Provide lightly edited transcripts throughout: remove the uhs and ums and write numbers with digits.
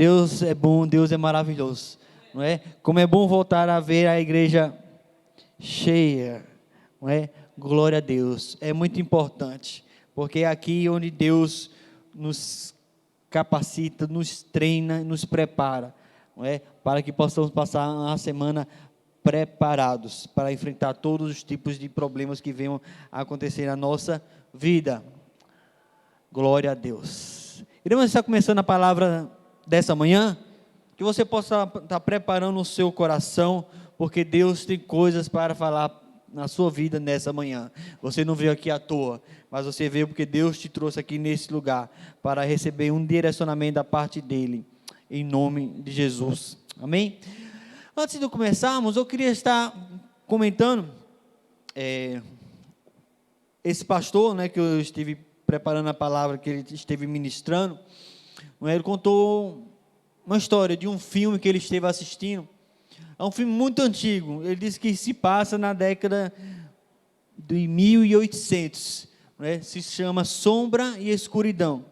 Deus é bom, Deus é maravilhoso, não é? Como é bom voltar a ver a igreja cheia, não é? Glória a Deus, é muito importante, porque é aqui onde Deus nos capacita, nos treina, nos prepara, não é? Para que possamos passar uma semana preparados para enfrentar todos os tipos de problemas que venham a acontecer na nossa vida. Glória a Deus. Iremos estar começando a palavra dessa manhã, que você possa estar preparando o seu coração, porque Deus tem coisas para falar na sua vida nessa manhã. Você não veio aqui à toa, mas você veio porque Deus te trouxe aqui nesse lugar, para receber um direcionamento da parte dEle, em nome de Jesus, amém? Antes de começarmos, eu queria estar comentando, esse pastor, né, que eu estive preparando a palavra, que ele esteve ministrando, ele contou uma história de um filme que ele esteve assistindo. É um filme muito antigo, ele disse que se passa na década de 1800, se chama Sombra e Escuridão.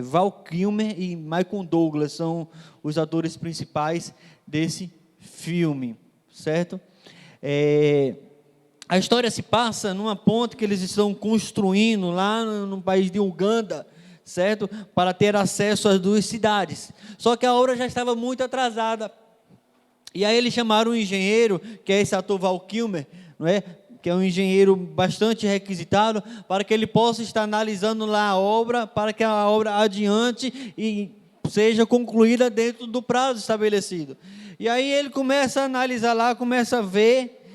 Val Kilmer e Michael Douglas são os atores principais desse filme, certo? A história se passa numa ponte que eles estão construindo lá no país de Uganda, certo? Para ter acesso às duas cidades. Só que a obra já estava muito atrasada. E aí eles chamaram um engenheiro, que é esse ator Val Kilmer, não é? Que é um engenheiro bastante requisitado, para que ele possa estar analisando lá a obra, para que a obra adiante e seja concluída dentro do prazo estabelecido. E aí ele começa a analisar lá, começa a ver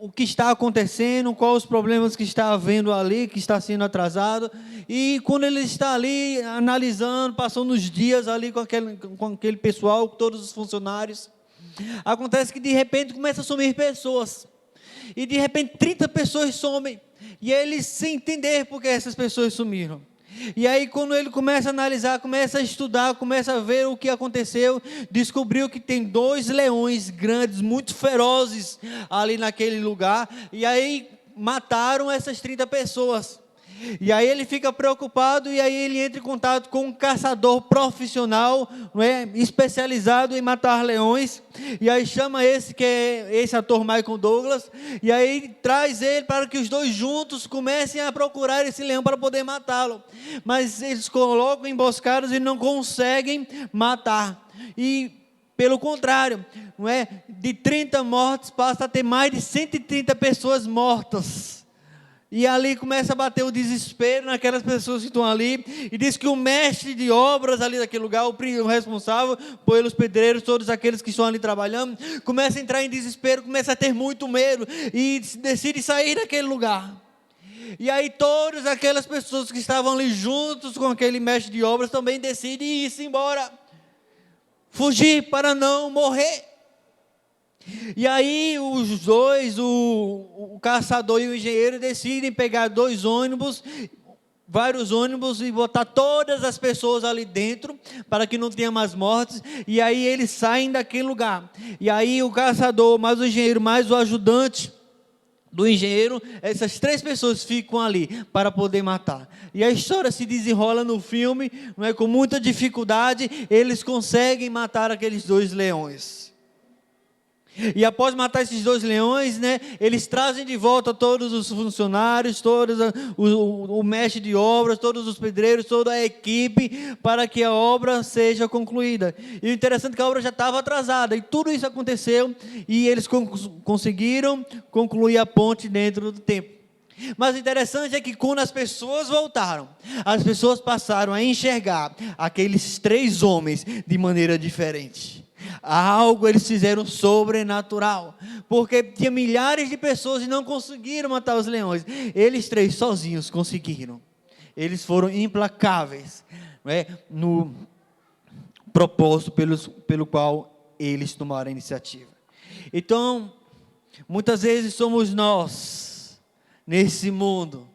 o que está acontecendo, quais os problemas que está havendo ali, que está sendo atrasado, e quando ele está ali analisando, passando os dias ali com aquele pessoal, com todos os funcionários, acontece que de repente começa a sumir pessoas, e de repente 30 pessoas somem, e ele sem entender por que essas pessoas sumiram. E aí quando ele começa a analisar, começa a estudar, começa a ver o que aconteceu, descobriu que tem 2 leões grandes, muito ferozes ali naquele lugar, e aí mataram essas 30 pessoas. E aí ele fica preocupado, e aí ele entra em contato com um caçador profissional, especializado em matar leões, e aí chama esse ator Michael Douglas, e aí traz ele para que os dois juntos comecem a procurar esse leão para poder matá-lo, mas eles colocam emboscadas e não conseguem matar, e pelo contrário, de 30 mortes passa a ter mais de 130 pessoas mortas. E ali começa a bater o desespero naquelas pessoas que estão ali, e diz que o mestre de obras ali daquele lugar, o responsável pelos pedreiros, todos aqueles que estão ali trabalhando, começa a entrar em desespero, começa a ter muito medo, e decide sair daquele lugar. E aí todas aquelas pessoas que estavam ali juntos com aquele mestre de obras, também decidem ir-se embora, fugir para não morrer. E aí os dois, o caçador e o engenheiro, decidem pegar 2 ônibus, vários ônibus, e botar todas as pessoas ali dentro, para que não tenha mais mortes. E aí eles saem daquele lugar, e aí o caçador, mais o engenheiro, mais o ajudante do engenheiro, essas 3 pessoas ficam ali para poder matar. E a história se desenrola no filme, com muita dificuldade, eles conseguem matar aqueles 2 leões. E após matar esses 2 leões, eles trazem de volta todos os funcionários, o mestre de obras, todos os pedreiros, toda a equipe, para que a obra seja concluída. E o interessante é que a obra já estava atrasada, e tudo isso aconteceu, e eles conseguiram concluir a ponte dentro do tempo. Mas o interessante é que quando as pessoas voltaram, as pessoas passaram a enxergar aqueles 3 homens de maneira diferente. Algo eles fizeram sobrenatural, porque tinha milhares de pessoas e não conseguiram matar os leões. Eles 3 sozinhos conseguiram. Eles foram implacáveis, no propósito pelo qual eles tomaram a iniciativa. Então, muitas vezes somos nós, nesse mundo,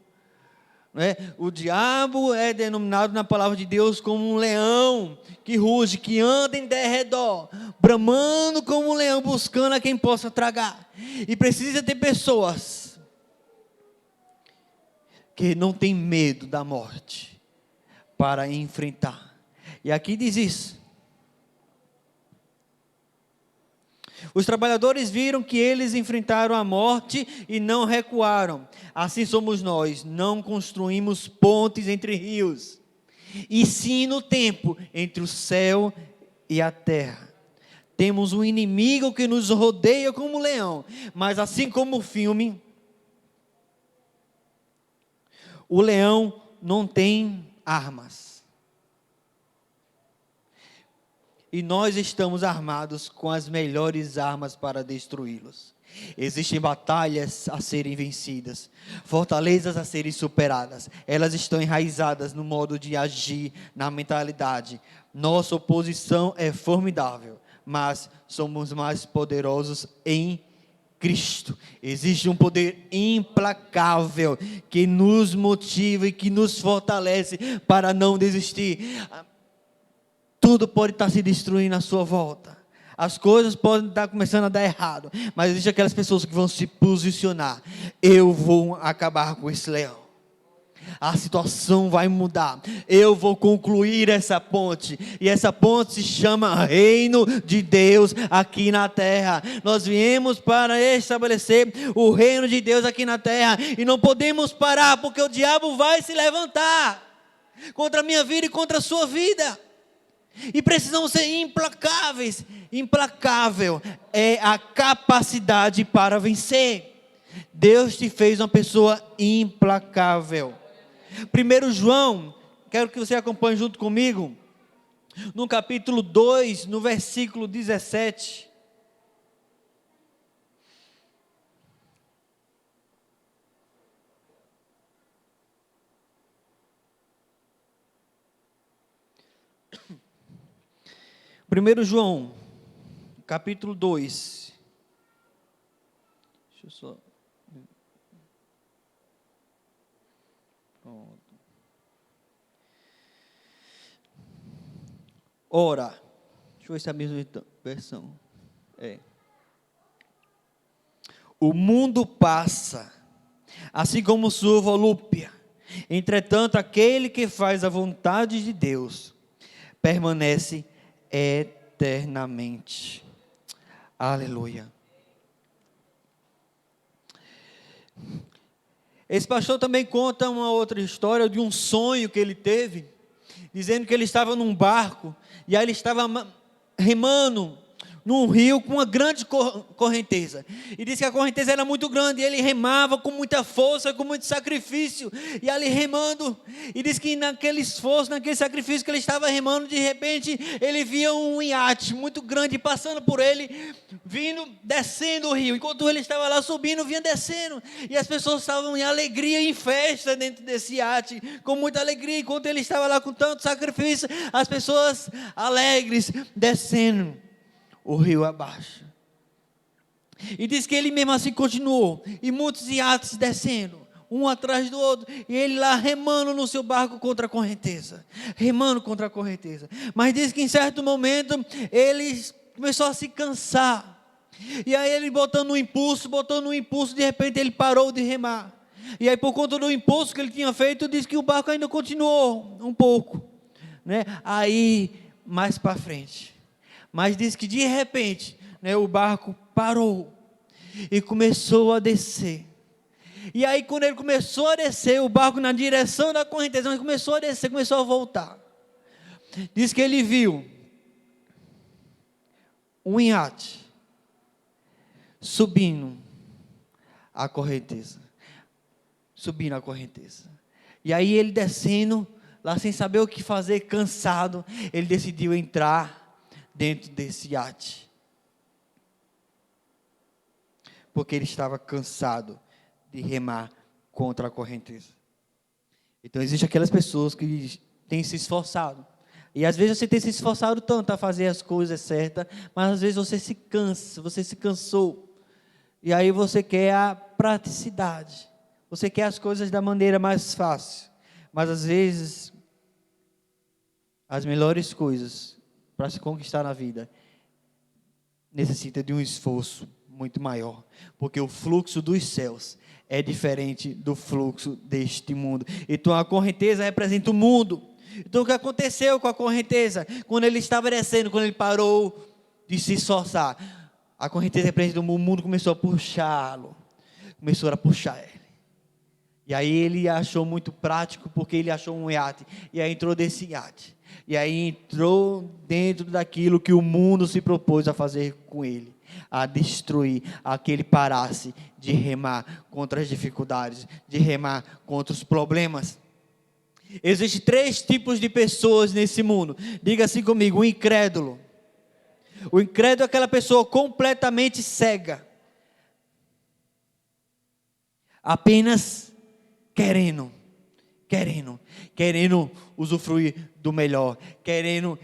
o diabo é denominado na palavra de Deus como um leão que ruge, que anda em derredor, bramando como um leão, buscando a quem possa tragar. E precisa ter pessoas que não têm medo da morte para enfrentar, E aqui diz isso. Os trabalhadores viram que eles enfrentaram a morte e não recuaram. Assim somos nós, não construímos pontes entre rios, e sim no tempo entre o céu e a terra. Temos um inimigo que nos rodeia como um leão, mas assim como o filme, o leão não tem armas. E nós estamos armados com as melhores armas para destruí-los. Existem batalhas a serem vencidas, fortalezas a serem superadas. Elas estão enraizadas no modo de agir, na mentalidade. Nossa oposição é formidável, mas somos mais poderosos em Cristo. Existe um poder implacável que nos motiva e que nos fortalece para não desistir. Tudo pode estar se destruindo à sua volta. As coisas podem estar começando a dar errado. Mas existem aquelas pessoas que vão se posicionar. Eu vou acabar com esse leão. A situação vai mudar. Eu vou concluir essa ponte. E essa ponte se chama Reino de Deus aqui na terra. Nós viemos para estabelecer o reino de Deus aqui na terra. E não podemos parar, porque o diabo vai se levantar contra a minha vida e contra a sua vida. E precisamos ser implacáveis. Implacável é a capacidade para vencer. Deus te fez uma pessoa implacável. 1 João, quero que você acompanhe junto comigo, no capítulo 2, no versículo 17. Primeiro João, capítulo 2. Deixa eu só. Pronto. Ora, deixa eu ver se é a mesma versão. O mundo passa, assim como sua volúpia. Entretanto, aquele que faz a vontade de Deus permanece eternamente. Aleluia. Esse pastor também conta uma outra história de um sonho que ele teve, dizendo que ele estava num barco, e aí ele estava remando num rio com uma grande correnteza, e disse que a correnteza era muito grande, e ele remava com muita força, com muito sacrifício, e ali remando, e disse que naquele esforço, naquele sacrifício que ele estava remando, de repente, ele via um iate muito grande, passando por ele, vindo, descendo o rio, enquanto ele estava lá subindo, vinha descendo, e as pessoas estavam em alegria, em festa dentro desse iate, com muita alegria, enquanto ele estava lá com tanto sacrifício, as pessoas alegres, descendo o rio abaixo. E diz que ele mesmo assim continuou, e muitos iates descendo, um atrás do outro, e ele lá remando no seu barco contra a correnteza, remando contra a correnteza. Mas diz que em certo momento ele começou a se cansar, e aí ele botando um impulso, de repente ele parou de remar. E aí, por conta do impulso que ele tinha feito, diz que o barco ainda continuou um pouco, né? Aí mais para frente, mas diz que de repente, né, o barco parou e começou a descer. E aí quando ele começou a descer, o barco na direção da correnteza, mas começou a descer, começou a voltar. Diz que ele viu um iate subindo a correnteza. E aí ele descendo, lá sem saber o que fazer, cansado, ele decidiu entrar dentro desse iate, porque ele estava cansado de remar contra a correnteza. Então existem aquelas pessoas que têm se esforçado, e às vezes você tem se esforçado tanto a fazer as coisas certas, mas às vezes você se cansa, você se cansou, e aí você quer a praticidade, você quer as coisas da maneira mais fácil, mas às vezes as melhores coisas para se conquistar na vida necessita de um esforço muito maior, porque o fluxo dos céus é diferente do fluxo deste mundo. Então a correnteza representa o mundo, Então o que aconteceu com a correnteza? Quando ele estava descendo, quando ele parou de se esforçar, a correnteza representa o mundo, começou a puxá-lo. Começou a puxar ele. E aí ele achou muito prático, porque ele achou um iate. E aí entrou desse iate. E aí entrou dentro daquilo que o mundo se propôs a fazer com ele. A destruir, a que ele parasse de remar contra as dificuldades, de remar contra os problemas. Existem 3 tipos de pessoas nesse mundo. Diga assim comigo: o incrédulo. O incrédulo é aquela pessoa completamente cega. Apenas querendo usufruir do melhor, querendo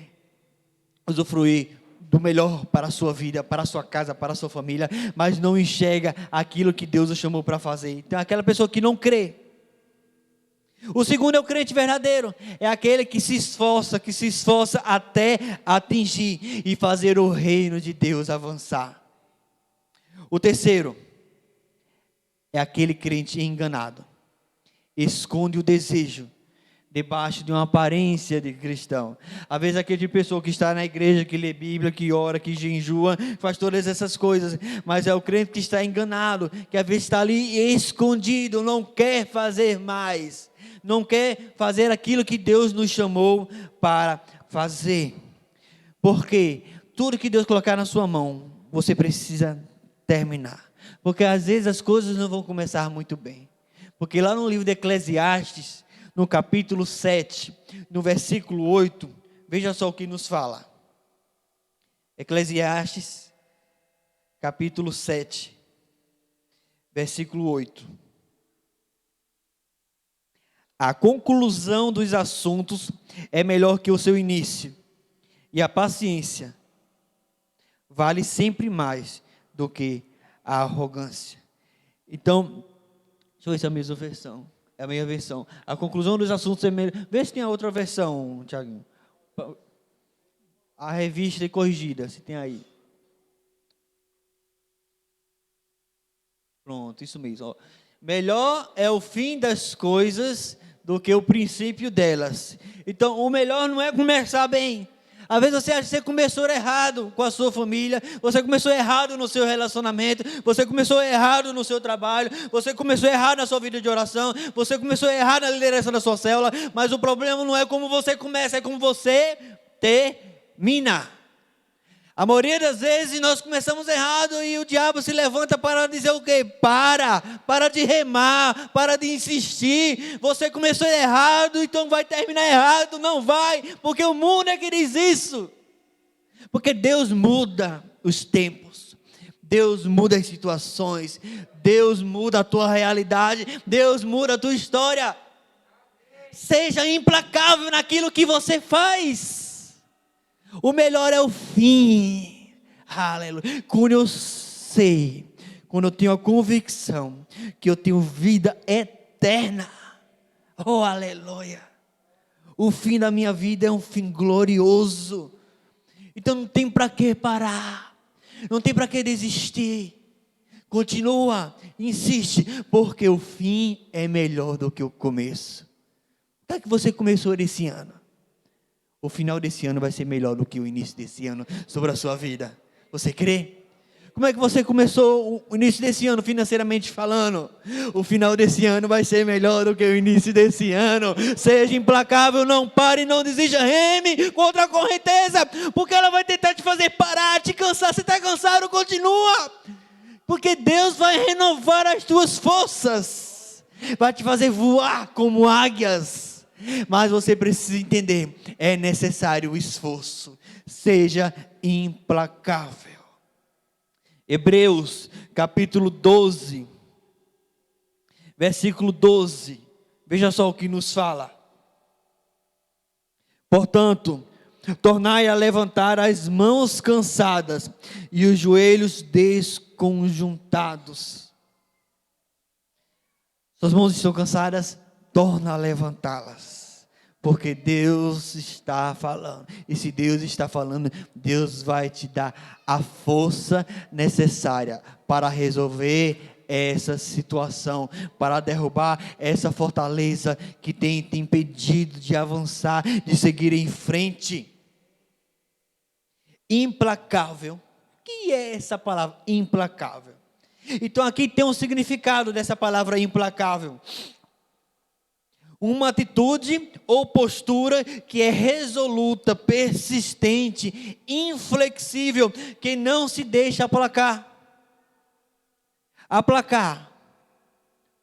usufruir do melhor para a sua vida, para a sua casa, para a sua família, mas não enxerga aquilo que Deus o chamou para fazer. Então é aquela pessoa que não crê. O segundo é o crente verdadeiro, é aquele que se esforça até atingir e fazer o reino de Deus avançar. O terceiro é aquele crente enganado, esconde o desejo debaixo de uma aparência de cristão. Às vezes aquele tipo de pessoa que está na igreja, que lê Bíblia, que ora, que jejua, faz todas essas coisas, mas é o crente que está enganado, que às vezes está ali escondido, não quer fazer mais, não quer fazer aquilo que Deus nos chamou para fazer. Porque tudo que Deus colocar na sua mão, você precisa terminar. Porque às vezes as coisas não vão começar muito bem. Porque lá no livro de Eclesiastes, no capítulo 7, no versículo 8, veja só o que nos fala. Eclesiastes, capítulo 7, versículo 8. A conclusão dos assuntos é melhor que o seu início, e a paciência vale sempre mais do que a arrogância. Então, deixa eu ver se é a mesma versão. É a minha versão. A conclusão dos assuntos é melhor. Vê se tem a outra versão, Tiaguinho. A revista e corrigida, se tem aí. Pronto, isso mesmo. Ó. Melhor é o fim das coisas do que o princípio delas. Então, o melhor não é começar bem. Às vezes você acha que você começou errado com a sua família, você começou errado no seu relacionamento, você começou errado no seu trabalho, você começou errado na sua vida de oração, você começou errado na liderança da sua célula, mas o problema não é como você começa, é como você termina. A maioria das vezes nós começamos errado e o diabo se levanta para dizer o quê? Para de remar, para de insistir. Você começou errado, então vai terminar errado. Não vai, porque o mundo é que diz isso. Porque Deus muda os tempos, Deus muda as situações, Deus muda a tua realidade, Deus muda a tua história. Seja implacável naquilo que você faz. O melhor é o fim. Aleluia. Quando eu sei, quando eu tenho a convicção que eu tenho vida eterna. Oh, aleluia. O fim da minha vida é um fim glorioso. Então não tem para que parar. Não tem para que desistir. Continua, insiste, porque o fim é melhor do que o começo. Como é que você começou esse ano? O final desse ano vai ser melhor do que o início desse ano sobre a sua vida. Você crê? Como é que você começou o início desse ano financeiramente falando? O final desse ano vai ser melhor do que o início desse ano. Seja implacável, não pare, não desista, reme contra a correnteza, porque ela vai tentar te fazer parar, te cansar. Você está cansado? Continua, porque Deus vai renovar as tuas forças, vai te fazer voar como águias. Mas você precisa entender, é necessário o esforço. Seja implacável. Hebreus capítulo 12, versículo 12. Veja só o que nos fala. Portanto, tornai a levantar as mãos cansadas e os joelhos desconjuntados. Suas mãos estão cansadas? Torna a levantá-las, porque Deus está falando, e se Deus está falando, Deus vai te dar a força necessária para resolver essa situação, para derrubar essa fortaleza que tem te impedido de avançar, de seguir em frente. Implacável. O que é essa palavra implacável? Então aqui tem um significado dessa palavra implacável. Uma atitude ou postura que é resoluta, persistente, inflexível, que não se deixa aplacar. Aplacar,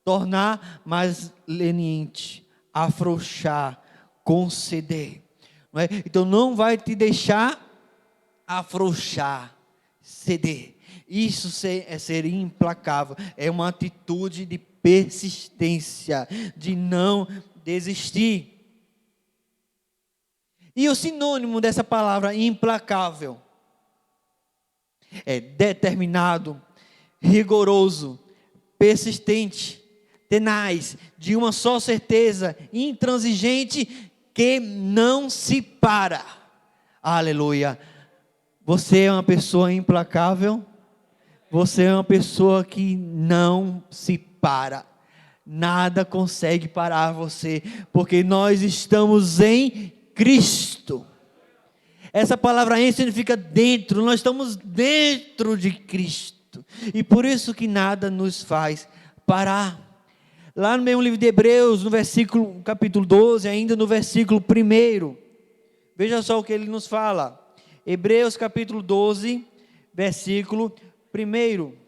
tornar mais leniente, afrouxar, conceder. Não é? Então não vai te deixar afrouxar, ceder. Isso é ser implacável, é uma atitude de persistência, de não desistir. E o sinônimo dessa palavra implacável é determinado, rigoroso, persistente, tenaz, de uma só certeza, intransigente, que não se para. Aleluia. Você é uma pessoa implacável? Você é uma pessoa que não se para. Nada consegue parar você, porque nós estamos em Cristo. Essa palavra em significa dentro, nós estamos dentro de Cristo. E por isso que nada nos faz parar. Lá no mesmo livro de Hebreus, no capítulo 12, ainda no versículo 1, veja só o que ele nos fala. Hebreus capítulo 12, versículo 1.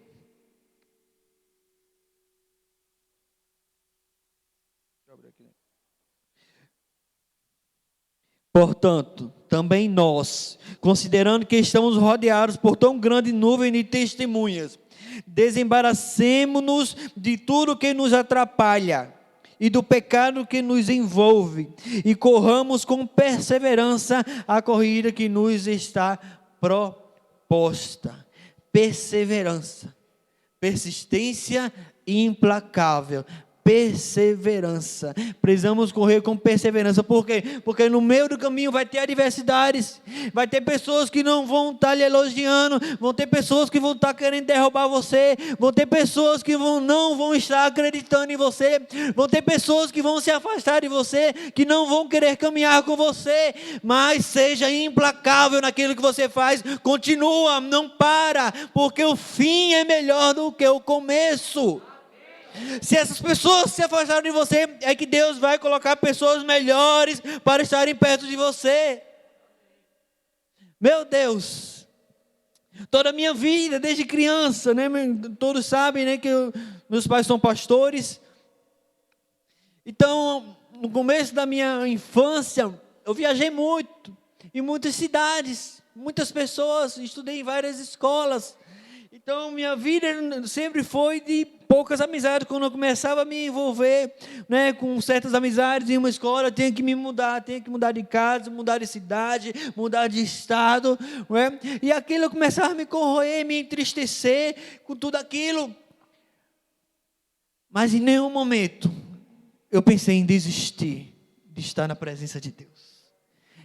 Portanto, também nós, considerando que estamos rodeados por tão grande nuvem de testemunhas, desembaracemo-nos de tudo que nos atrapalha e do pecado que nos envolve, e corramos com perseverança a corrida que nos está proposta. Perseverança, persistência implacável, perseverança. Precisamos correr com perseverança. Por quê? Porque no meio do caminho vai ter adversidades, vai ter pessoas que não vão estar lhe elogiando, vão ter pessoas que vão estar querendo derrubar você, vão ter pessoas que não vão estar acreditando em você, vão ter pessoas que vão se afastar de você, que não vão querer caminhar com você, mas seja implacável naquilo que você faz, continua, não para, porque o fim é melhor do que o começo. Se essas pessoas se afastarem de você, é que Deus vai colocar pessoas melhores para estarem perto de você. Meu Deus, toda a minha vida, desde criança, né, todos sabem, né, que meus pais são pastores. Então, no começo da minha infância, eu viajei muito, em muitas cidades, muitas pessoas, estudei em várias escolas. Então, minha vida sempre foi de poucas amizades. Quando eu começava a me envolver, né, com certas amizades em uma escola, eu tinha que me mudar, tinha que mudar de casa, mudar de cidade, mudar de estado, né? E aquilo eu começava a me corroer, me entristecer com tudo aquilo. Mas em nenhum momento eu pensei em desistir de estar na presença de Deus,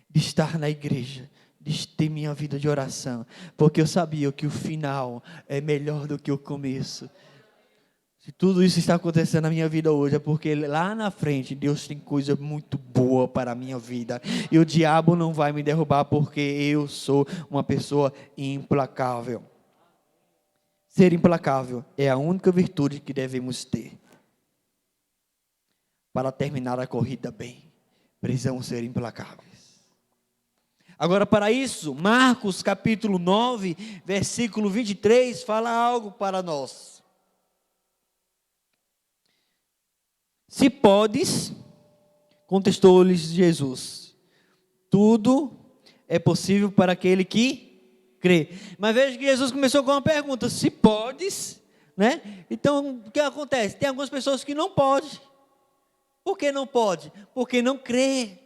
de estar na igreja, de ter minha vida de oração, porque eu sabia que o final é melhor do que o começo. Se tudo isso está acontecendo na minha vida hoje, é porque lá na frente Deus tem coisa muito boa para a minha vida, e o diabo não vai me derrubar, porque eu sou uma pessoa implacável. Ser implacável é a única virtude que devemos ter. Para terminar a corrida bem, precisamos ser implacáveis. Agora, para isso, Marcos capítulo 9, versículo 23, fala algo para nós. Se podes, contestou-lhes Jesus, tudo é possível para aquele que crê. Mas veja que Jesus começou com uma pergunta: se podes, né? Então, o que acontece? Tem algumas pessoas que não podem. Por que não pode? Porque não crê.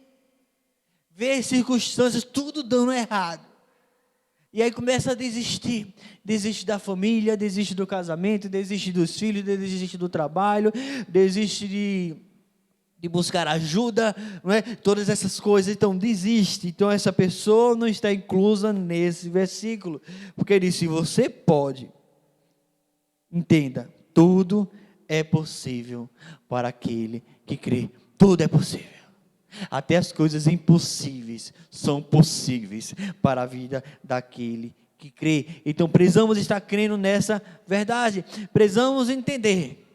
Vê as circunstâncias, tudo dando errado. E aí começa a desistir. Desiste da família, desiste do casamento, desiste dos filhos, desiste do trabalho, desiste de buscar ajuda, não é? Todas essas coisas. Então desiste. Então essa pessoa não está inclusa nesse versículo. Porque ele diz: se você pode, entenda, tudo é possível para aquele que crê. Tudo é possível. Até as coisas impossíveis são possíveis para a vida daquele que crê. Então precisamos estar crendo nessa verdade. Precisamos entender.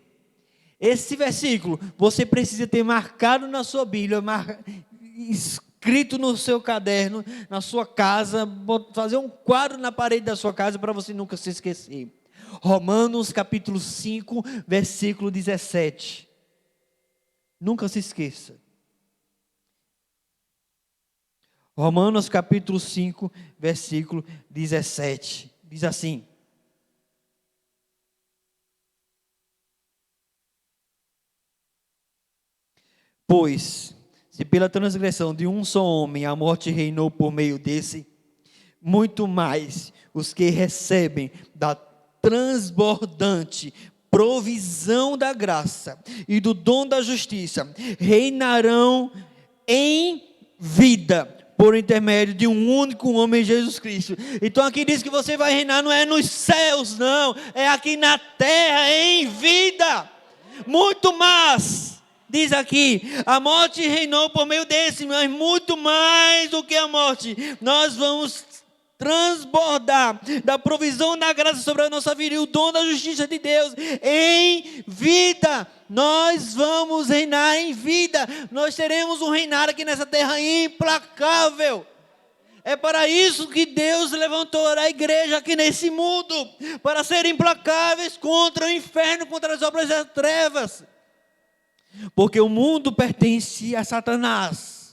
Esse versículo você precisa ter marcado na sua Bíblia, escrito no seu caderno, na sua casa, fazer um quadro na parede da sua casa para você nunca se esquecer. Romanos capítulo 5, versículo 17. Nunca se esqueça. Romanos capítulo 5, versículo 17. Diz assim: pois, se pela transgressão de um só homem a morte reinou por meio desse, muito mais os que recebem da transbordante provisão da graça e do dom da justiça reinarão em vida por intermédio de um único homem, Jesus Cristo. Então aqui diz que você vai reinar, não é nos céus, não, é aqui na terra, em vida. Muito mais, diz aqui, a morte reinou por meio desse, mas muito mais do que a morte, nós vamos transbordar da provisão da graça sobre a nossa vida e o dom da justiça de Deus em vida. Nós vamos reinar em vida. Nós teremos um reinado aqui nessa terra implacável. É para isso que Deus levantou a igreja aqui nesse mundo, para ser implacáveis contra o inferno, contra as obras das trevas. Porque o mundo pertence a Satanás.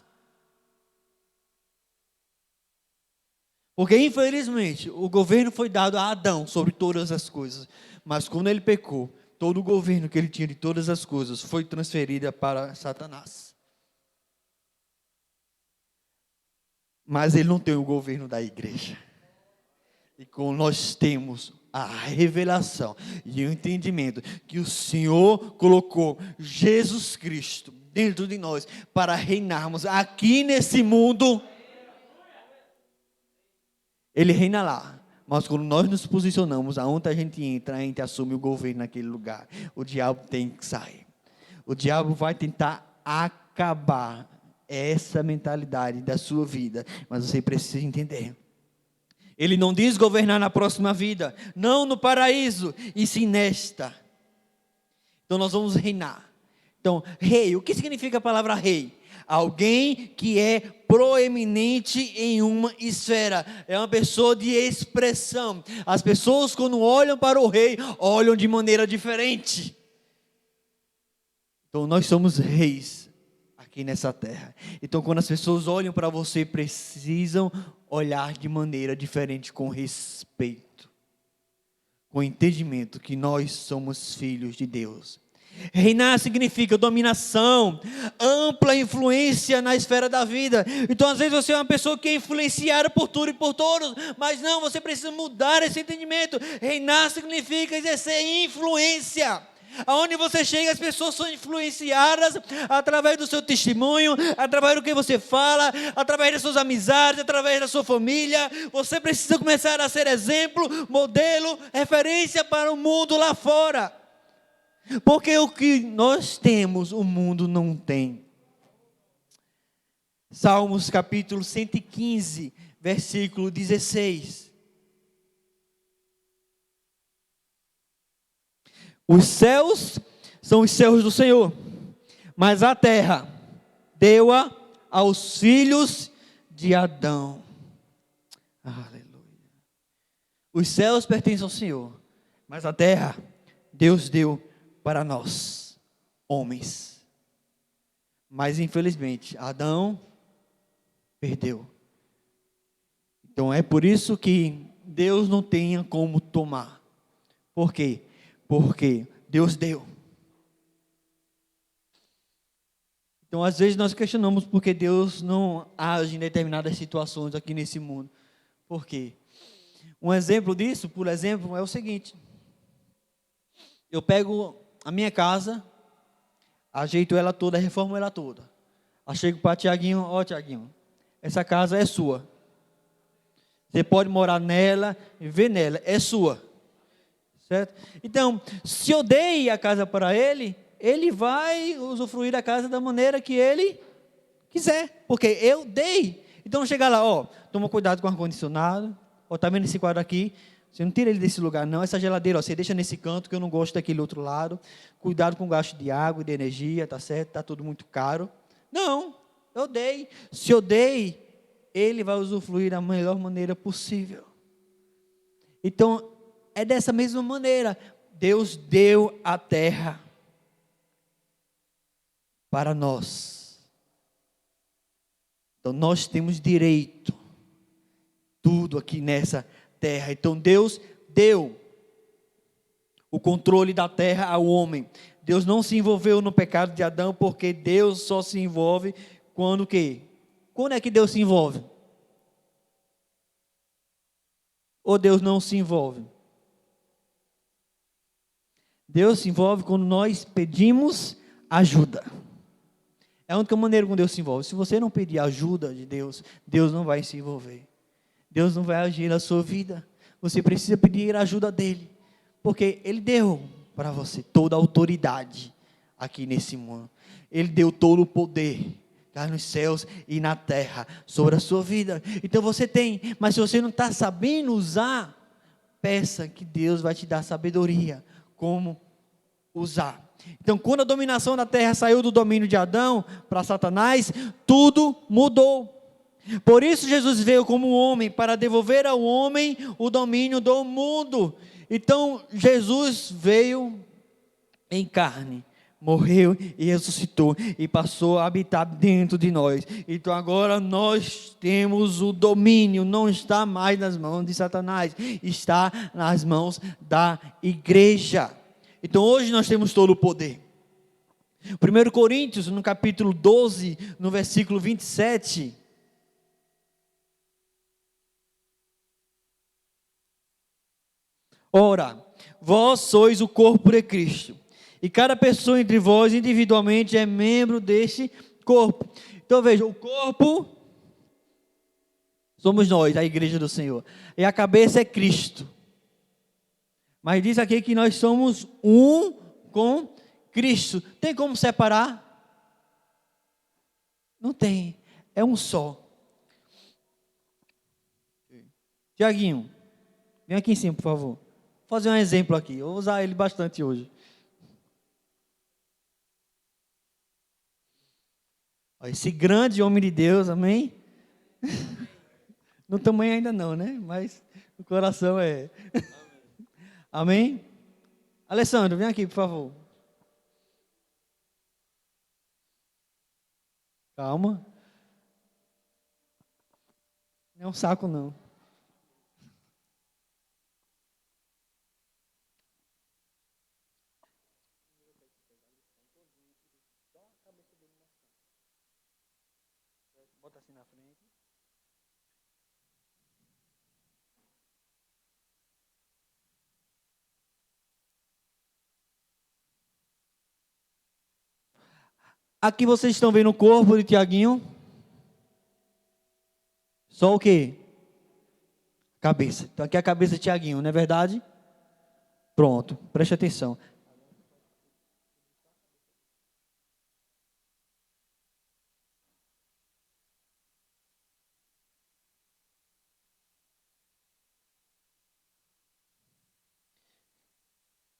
Porque infelizmente o governo foi dado a Adão sobre todas as coisas. Mas quando ele pecou, todo o governo que ele tinha de todas as coisas foi transferido para Satanás. Mas ele não tem o governo da igreja. E como nós temos a revelação e o entendimento que o Senhor colocou Jesus Cristo dentro de nós para reinarmos aqui nesse mundo, Ele reina lá. Mas quando nós nos posicionamos, aonde a gente entra, a gente assume o governo naquele lugar. O diabo tem que sair. O diabo vai tentar acabar essa mentalidade da sua vida. Mas você precisa entender. Ele não diz governar na próxima vida, não no paraíso, e sim nesta. Então nós vamos reinar. Então, rei, o que significa a palavra rei? Alguém que é proeminente em uma esfera, é uma pessoa de expressão. As pessoas quando olham para o rei, olham de maneira diferente. Então nós somos reis aqui nessa terra. Então quando as pessoas olham para você, precisam olhar de maneira diferente, com respeito, com entendimento que nós somos filhos de Deus. Reinar significa dominação, ampla influência na esfera da vida. Então às vezes você é uma pessoa que é influenciada por tudo e por todos, mas não, você precisa mudar esse entendimento. Reinar significa exercer influência. Aonde você chega, as pessoas são influenciadas através do seu testemunho, através do que você fala, através das suas amizades, através da sua família. Você precisa começar a ser exemplo, modelo, referência para o mundo lá fora. Porque o que nós temos, o mundo não tem. Salmos capítulo 115, versículo 16. Os céus são os céus do Senhor, mas a terra deu-a aos filhos de Adão. Aleluia. Os céus pertencem ao Senhor, mas a terra Deus deu para nós, homens. Mas infelizmente Adão perdeu. Então é por isso que Deus não tem como tomar. Por quê? Porque Deus deu. Então, às vezes nós questionamos porque Deus não age em determinadas situações aqui nesse mundo. Por quê? Um exemplo disso, por exemplo, é o seguinte. Eu pego a minha casa, ajeito ela toda, reformo ela toda. Aí chego para Tiaguinho, ó Tiaguinho, essa casa é sua. Você pode morar nela, viver nela, é sua. certo? Então, se eu dei a casa para ele, ele vai usufruir da casa da maneira que ele quiser, porque eu dei. Então, chegar lá, toma cuidado com o ar-condicionado, tá vendo esse quadro aqui? Você não tira ele desse lugar, não. Essa geladeira, você deixa nesse canto, que eu não gosto daquele outro lado. Cuidado com o gasto de água e de energia, tá certo? Tá tudo muito caro. Não, eu dei. Se eu dei, ele vai usufruir da melhor maneira possível. Então, é dessa mesma maneira. Deus deu a terra para nós. Então, nós temos direito, tudo aqui nessa terra. Então, Deus deu o controle da terra ao homem. Deus não se envolveu no pecado de Adão, porque Deus só se envolve quando o quê? Quando é que Deus se envolve? Ou Deus não se envolve? Deus se envolve quando nós pedimos ajuda. É a única maneira como Deus se envolve. Se você não pedir ajuda de Deus, Deus não vai se envolver. Deus não vai agir na sua vida. Você precisa pedir a ajuda dEle. Porque Ele deu para você toda a autoridade aqui nesse mundo. Ele deu todo o poder lá nos céus e na terra sobre a sua vida. Então você tem, mas se você não está sabendo usar, peça que Deus vai te dar sabedoria como usar. Então, quando a dominação da terra saiu do domínio de Adão para Satanás, tudo mudou. Por isso Jesus veio como homem, para devolver ao homem o domínio do mundo. Então, Jesus veio em carne, morreu e ressuscitou, e passou a habitar dentro de nós. Então agora nós temos o domínio, não está mais nas mãos de Satanás, está nas mãos da igreja. Então hoje nós temos todo o poder. 1 Coríntios, no capítulo 12, no versículo 27. Ora, vós sois o corpo de Cristo, e cada pessoa entre vós individualmente é membro deste corpo. Então veja, o corpo somos nós, a igreja do Senhor, e a cabeça é Cristo. Mas diz aqui que nós somos um com Cristo. Tem como separar? Não tem, é um só. Tiaguinho, vem aqui em cima, por favor. Vou fazer um exemplo aqui, eu vou usar ele bastante hoje. Esse grande homem de Deus, amém? No tamanho ainda não, né? Mas o coração é. Amém? Alessandro, vem aqui, por favor. Calma. Não é um saco, não. Bota assim na frente. Aqui vocês estão vendo o corpo de Tiaguinho. Só o quê? Cabeça. Então aqui é a cabeça de Tiaguinho, não é verdade? Pronto, preste atenção.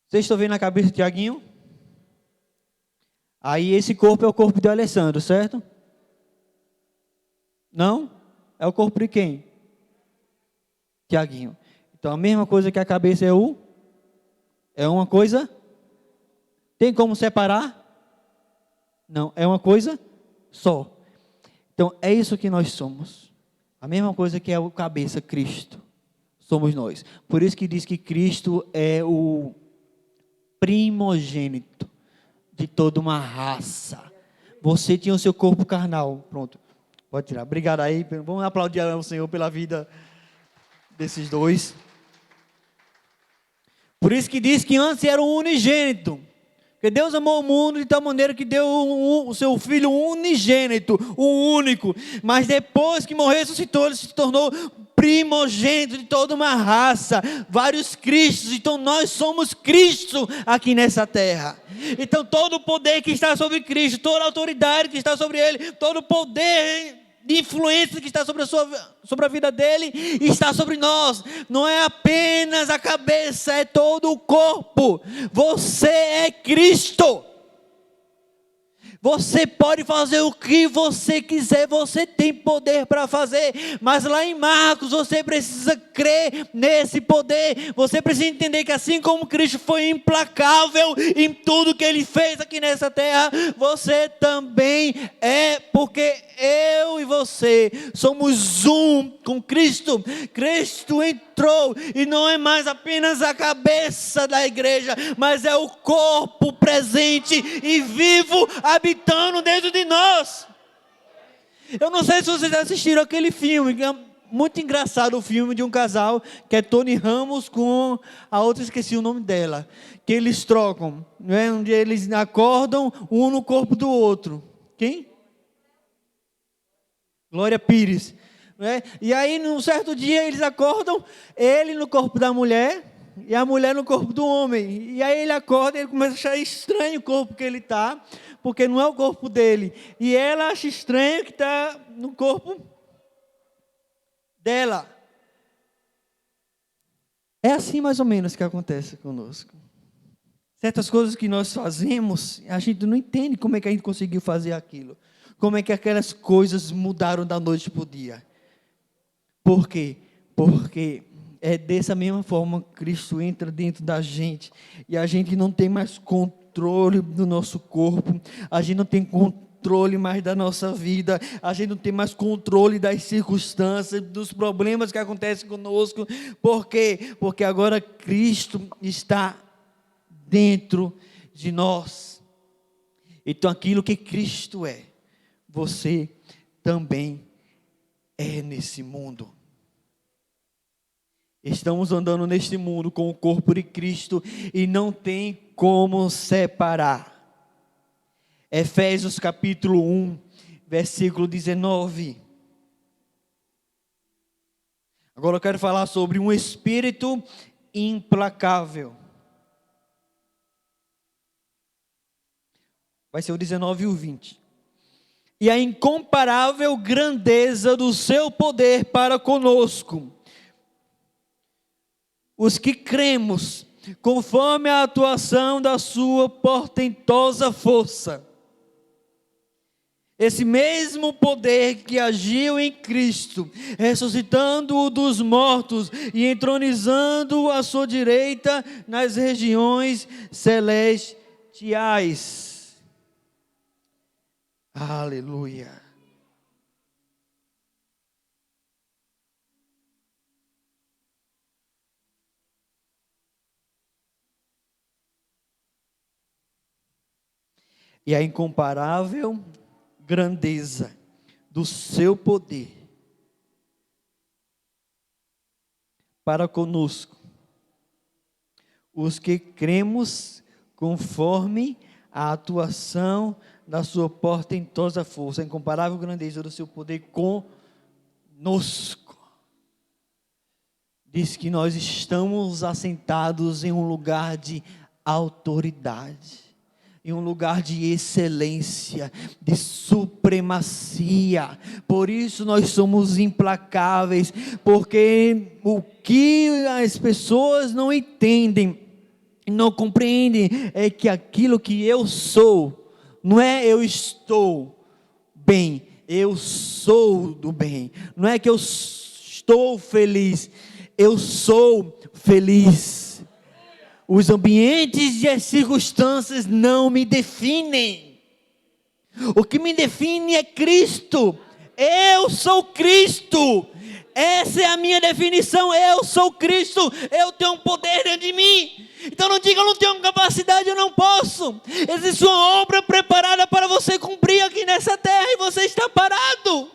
Vocês estão vendo a cabeça de Tiaguinho? Aí esse corpo é o corpo de Alessandro, certo? Não? É o corpo de quem? Tiaguinho. Então a mesma coisa que a cabeça é uma coisa? Tem como separar? Não, é uma coisa só. Então é isso que nós somos. A mesma coisa que é o cabeça, Cristo. Somos nós. Por isso que diz que Cristo é o primogênito de toda uma raça. Você tinha o seu corpo carnal. Pronto, pode tirar. Obrigado aí. Vamos aplaudir ao Senhor pela vida desses dois. Por isso que diz que antes era o unigênito. Porque Deus amou o mundo de tal maneira que deu o seu Filho unigênito, o único. Mas depois que morreu e ressuscitou, ele se tornou primogênito de toda uma raça, vários Cristos. Então nós somos Cristo aqui nessa terra. Então todo o poder que está sobre Cristo, toda a autoridade que está sobre Ele, todo o poder de influência que está sobre a vida dele, está sobre nós. Não é apenas a cabeça, é todo o corpo. Você é Cristo. Você pode fazer o que você quiser, você tem poder para fazer, mas lá em Marcos você precisa crer nesse poder. Você precisa entender que assim como Cristo foi implacável em tudo que Ele fez aqui nessa terra, você também é, porque eu e você somos um com Cristo. Cristo entrou e não é mais apenas a cabeça da igreja, mas é o corpo presente e vivo, habitando dentro de nós. Eu não sei se vocês assistiram aquele filme, que é muito engraçado, o filme de um casal, que é Tony Ramos com a outra, esqueci o nome dela, que eles trocam, né? Onde eles acordam um no corpo do outro. Quem? Glória Pires, né? E aí num certo dia eles acordam, ele no corpo da mulher e a mulher no corpo do homem. E aí ele acorda e ele começa a achar estranho o corpo que ele está, porque não é o corpo dele. E ela acha estranho que está no corpo dela. É assim mais ou menos que acontece conosco. Certas coisas que nós fazemos, a gente não entende como é que a gente conseguiu fazer aquilo. Como é que aquelas coisas mudaram da noite para o dia. Por quê? Porque é dessa mesma forma que Cristo entra dentro da gente. E a gente não tem mais controle do nosso corpo. A gente não tem controle mais da nossa vida. A gente não tem mais controle das circunstâncias, dos problemas que acontecem conosco. Por quê? Porque agora Cristo está dentro de nós. Então aquilo que Cristo é, você também é nesse mundo. Estamos andando neste mundo com o corpo de Cristo e não tem como separar. Efésios capítulo 1, versículo 19. Agora eu quero falar sobre um espírito implacável. Vai ser o 19 e o 20. E a incomparável grandeza do seu poder para conosco, os que cremos, conforme a atuação da sua portentosa força. Esse mesmo poder que agiu em Cristo, ressuscitando-o dos mortos e entronizando-o à sua direita nas regiões celestiais. Aleluia. E a incomparável grandeza do seu poder para conosco, os que cremos conforme a atuação da sua portentosa força, a incomparável grandeza do seu poder conosco. Diz que nós estamos assentados em um lugar de autoridade, em um lugar de excelência, de supremacia. Por isso nós somos implacáveis, porque o que as pessoas não entendem, não compreendem, é que aquilo que eu sou, não é eu estou bem, eu sou do bem. Não é que eu estou feliz, eu sou feliz. Os ambientes e as circunstâncias não me definem. O que me define é Cristo. Eu sou Cristo. Essa é a minha definição. Eu sou Cristo. Eu tenho um poder dentro de mim. Então não diga, eu não tenho capacidade, eu não posso. Existe uma obra preparada para você cumprir aqui nessa terra e você está parado.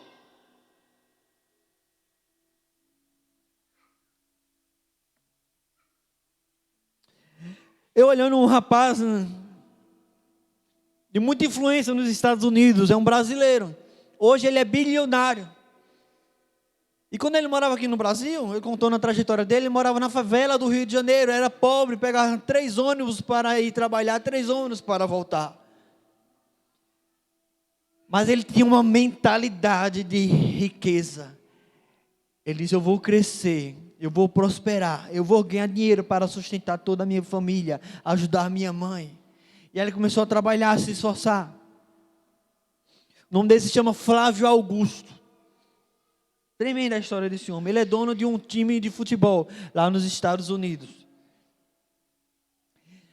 Eu olhando um rapaz de muita influência nos Estados Unidos, é um brasileiro. Hoje ele é bilionário. E quando ele morava aqui no Brasil, ele contou na trajetória dele, ele morava na favela do Rio de Janeiro, era pobre, pegava 3 ônibus para ir trabalhar, 3 ônibus para voltar. Mas ele tinha uma mentalidade de riqueza. Ele disse: eu vou crescer, eu vou prosperar, eu vou ganhar dinheiro para sustentar toda a minha família, ajudar minha mãe. E aí ele começou a trabalhar, a se esforçar. O nome dele se chama Flávio Augusto. Tremenda a história desse homem. Ele é dono de um time de futebol lá nos Estados Unidos.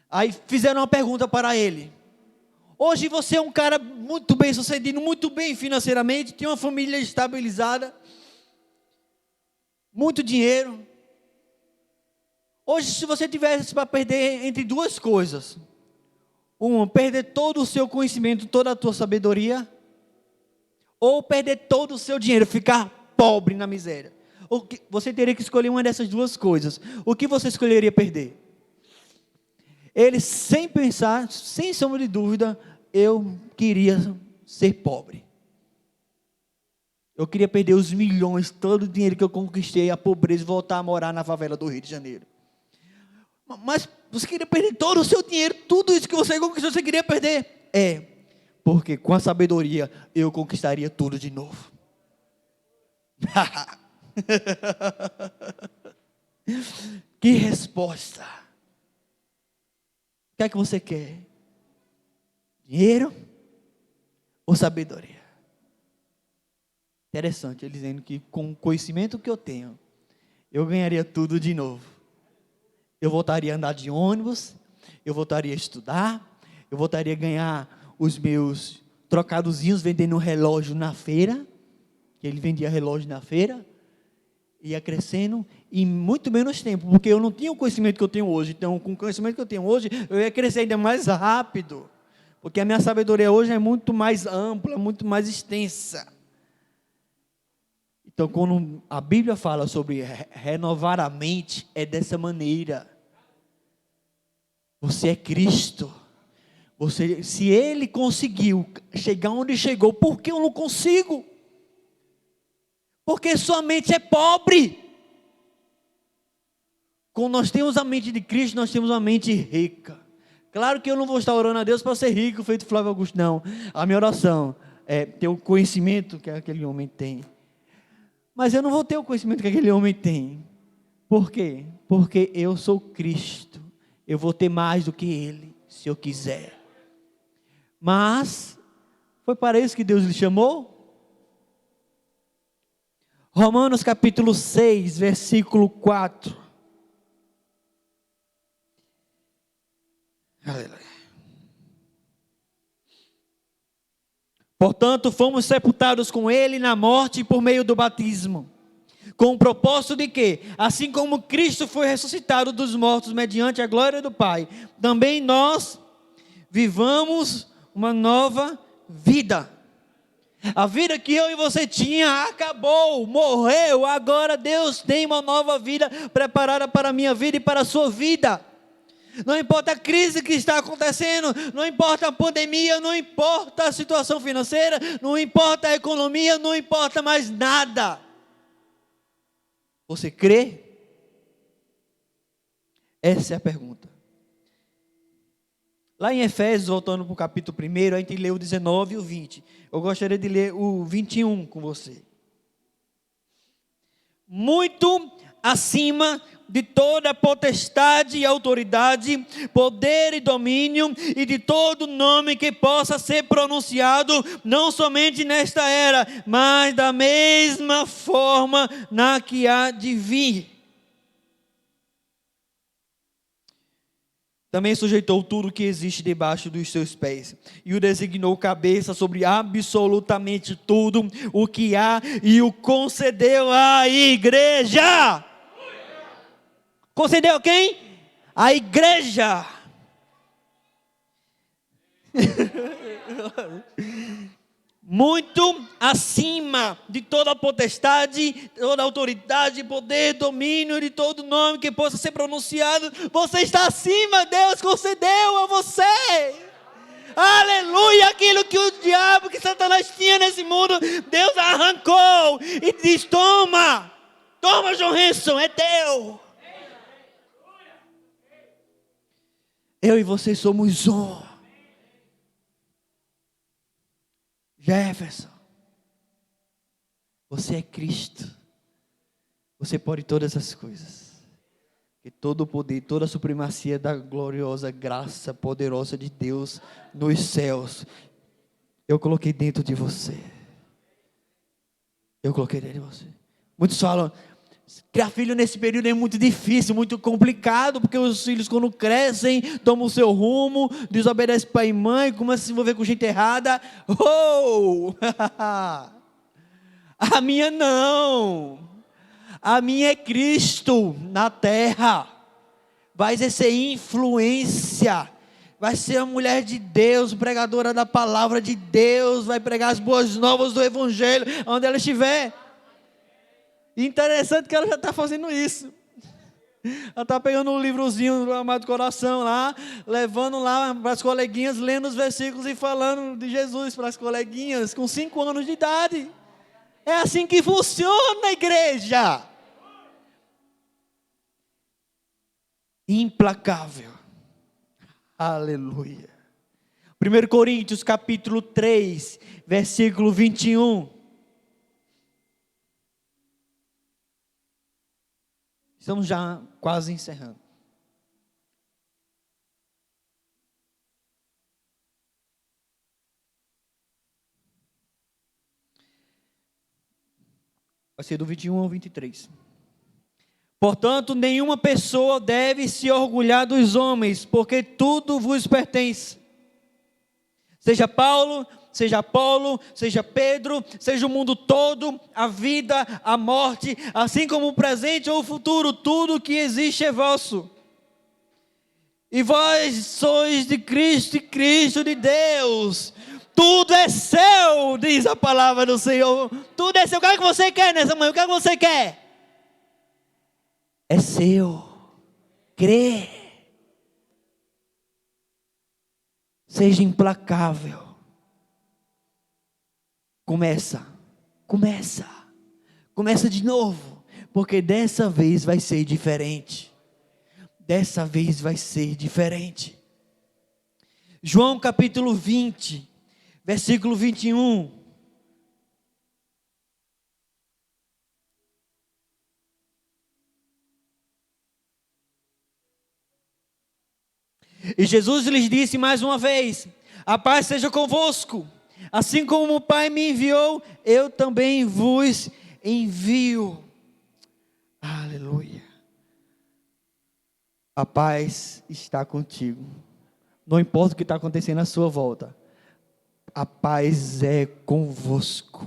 Aí fizeram uma pergunta para ele: hoje você é um cara muito bem sucedido, muito bem financeiramente, tem uma família estabilizada, muito dinheiro. Hoje, se você tivesse para perder entre 2 coisas: uma, perder todo o seu conhecimento, toda a tua sabedoria, ou perder todo o seu dinheiro, ficar pobre na miséria. Você teria que escolher uma dessas 2 coisas. O que você escolheria perder? Ele, sem pensar, sem sombra de dúvida, eu queria ser pobre. Eu queria perder os milhões, todo o dinheiro que eu conquistei, a pobreza, e voltar a morar na favela do Rio de Janeiro. Mas você queria perder todo o seu dinheiro, tudo isso que você conquistou, você queria perder? Porque com a sabedoria eu conquistaria tudo de novo. Que resposta! O que é que você quer? Dinheiro ou sabedoria? Interessante, ele dizendo que com o conhecimento que eu tenho, eu ganharia tudo de novo. Eu voltaria a andar de ônibus, eu voltaria a estudar, eu voltaria a ganhar os meus trocadozinhos vendendo relógio na feira, que ele vendia relógio na feira, ia crescendo em muito menos tempo, porque eu não tinha o conhecimento que eu tenho hoje. Então, com o conhecimento que eu tenho hoje, eu ia crescer ainda mais rápido, porque a minha sabedoria hoje é muito mais ampla, muito mais extensa. Então, quando a Bíblia fala sobre renovar a mente, é dessa maneira. Você é Cristo. Se Ele conseguiu chegar onde chegou, por que eu não consigo? Porque sua mente é pobre. Quando nós temos a mente de Cristo, nós temos uma mente rica. Claro que eu não vou estar orando a Deus para ser rico, feito Flávio Augusto, não. A minha oração é ter o conhecimento que aquele homem tem. Mas eu não vou ter o conhecimento que aquele homem tem. Por quê? Porque eu sou Cristo. Eu vou ter mais do que ele, se eu quiser. Mas, foi para isso que Deus lhe chamou? Romanos capítulo 6, versículo 4. Aleluia. Portanto, fomos sepultados com Ele na morte por meio do batismo. Com o propósito de que, assim como Cristo foi ressuscitado dos mortos mediante a glória do Pai, também nós vivamos uma nova vida. A vida que eu e você tinha acabou, morreu. Agora Deus tem uma nova vida preparada para a minha vida e para a sua vida. Não importa a crise que está acontecendo, não importa a pandemia, não importa a situação financeira, não importa a economia, não importa mais nada. Você crê? Essa é a pergunta. Lá em Efésios, voltando para o capítulo 1, a gente lê o 19 e o 20. Eu gostaria de ler o 21 com você. Muito acima de toda potestade e autoridade, poder e domínio, e de todo nome que possa ser pronunciado, não somente nesta era, mas da mesma forma na que há de vir. Também sujeitou tudo que existe debaixo dos seus pés, e o designou cabeça sobre absolutamente tudo o que há, e o concedeu à igreja. Concedeu quem? A igreja. Muito acima de toda potestade, toda autoridade, poder, domínio, de todo nome que possa ser pronunciado. Você está acima, Deus concedeu a você. Aleluia, aquilo que o diabo, que Satanás tinha nesse mundo, Deus arrancou e diz: toma. Toma, João Henson, é teu. Eu e você somos um. Jefferson, você é Cristo. Você pode todas as coisas. E todo o poder, toda a supremacia da gloriosa graça poderosa de Deus nos céus, eu coloquei dentro de você. Eu coloquei dentro de você. Muitos falam, criar filho nesse período é muito difícil, muito complicado, porque os filhos quando crescem, tomam o seu rumo, desobedecem pai e mãe, começam a se envolver com gente errada. Oh! A minha não. A minha é Cristo na terra. Vai exercer influência. Vai ser uma mulher de Deus, pregadora da palavra de Deus. Vai pregar as boas novas do Evangelho, onde ela estiver. Interessante que ela já está fazendo isso. Ela está pegando um livrozinho do Amado Coração lá, levando lá para as coleguinhas, lendo os versículos e falando de Jesus para as coleguinhas com 5 anos de idade. É assim que funciona a igreja. Implacável. Aleluia. 1 Coríntios capítulo 3, versículo 21. Estamos já quase encerrando. Vai ser do 21 ao 23. Portanto, nenhuma pessoa deve se orgulhar dos homens, porque tudo vos pertence. Seja Paulo, seja Apolo, seja Pedro, seja o mundo todo, a vida, a morte, assim como o presente ou o futuro, tudo que existe é vosso. E vós sois de Cristo e Cristo de Deus. Tudo é seu, diz a palavra do Senhor. Tudo é seu. O que é que você quer nessa manhã? O que é que você quer? É seu. Crê. Seja implacável. Começa de novo, porque dessa vez vai ser diferente. Dessa vez vai ser diferente. João capítulo 20, versículo 21. E Jesus lhes disse mais uma vez: a paz seja convosco. Assim como o Pai me enviou, eu também vos envio. Aleluia. A paz está contigo. Não importa o que está acontecendo à sua volta. A paz é convosco.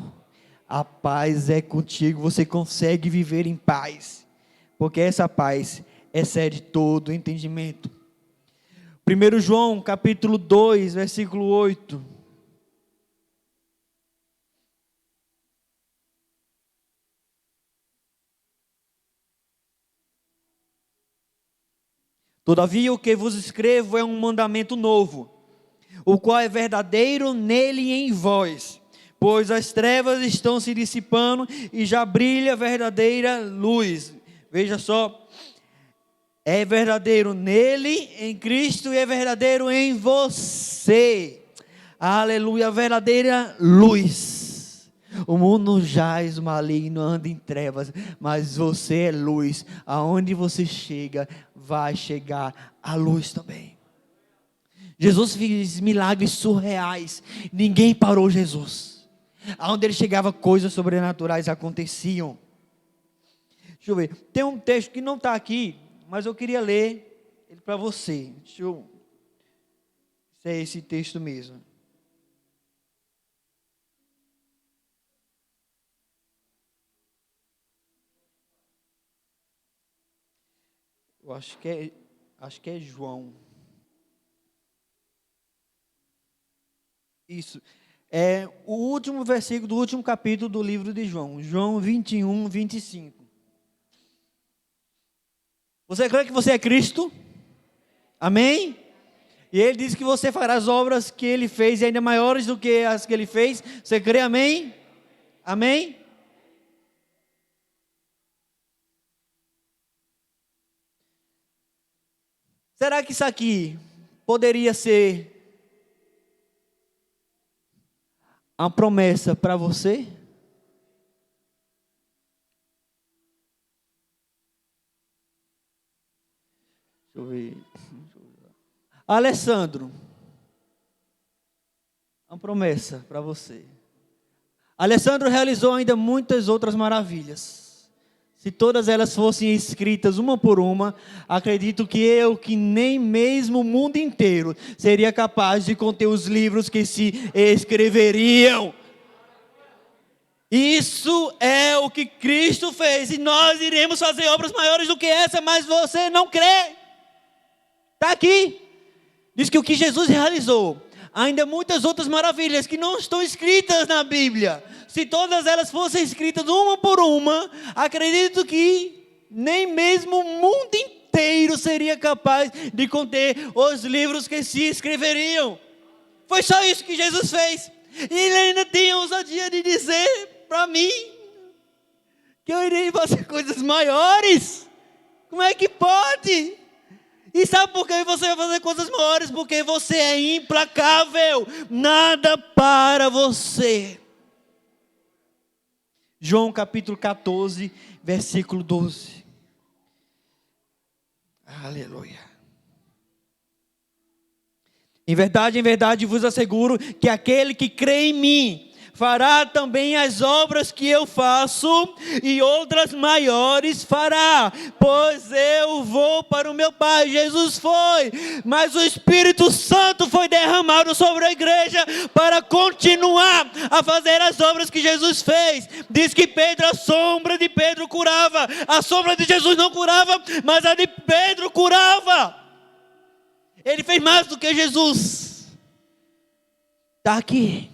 A paz é contigo. Você consegue viver em paz. Porque essa paz excede todo entendimento. 1 João capítulo 2, versículo 8. Todavia o que vos escrevo é um mandamento novo, o qual é verdadeiro nele e em vós, pois as trevas estão se dissipando e já brilha a verdadeira luz. Veja só. É verdadeiro nele, em Cristo, e é verdadeiro em você. Aleluia, verdadeira luz. O mundo jaz, o maligno anda em trevas, mas você é luz. Aonde você chega, vai chegar a luz também. Jesus fez milagres surreais. Ninguém parou Jesus. Aonde ele chegava, coisas sobrenaturais aconteciam. Deixa eu ver. Tem um texto que não está aqui, mas eu queria ler ele para você. Se é esse texto mesmo. Eu acho que é João. Isso. É o último versículo do último capítulo do livro de João. João 21, 25. Você crê que você é Cristo? Amém? E ele diz que você fará as obras que ele fez, e ainda maiores do que as que ele fez. Você crê, amém? Amém? Será que isso aqui poderia ser uma promessa para você? Deixa eu ver. Alessandro, uma promessa para você. Alessandro realizou ainda muitas outras maravilhas. Se todas elas fossem escritas uma por uma, acredito que nem mesmo o mundo inteiro seria capaz de conter os livros que se escreveriam. Isso é o que Cristo fez, e nós iremos fazer obras maiores do que essa, mas você não crê. Está aqui. Diz que o que Jesus realizou, ainda muitas outras maravilhas que não estão escritas na Bíblia. Se todas elas fossem escritas uma por uma, acredito que nem mesmo o mundo inteiro seria capaz de conter os livros que se escreveriam. Foi só isso que Jesus fez. E ele ainda tem a ousadia de dizer para mim que eu irei fazer coisas maiores. Como é que pode? E sabe por que você vai fazer coisas maiores? Porque você é implacável. Nada para você. João capítulo 14, versículo 12. Aleluia. Em verdade vos asseguro que aquele que crê em mim fará também as obras que eu faço, e outras maiores fará, pois eu vou para o meu Pai. Jesus foi, mas o Espírito Santo foi derramado sobre a igreja para continuar a fazer as obras que Jesus fez. Diz que Pedro, a sombra de Pedro curava, a sombra de Jesus não curava, mas a de Pedro curava. Ele fez mais do que Jesus. Está aqui.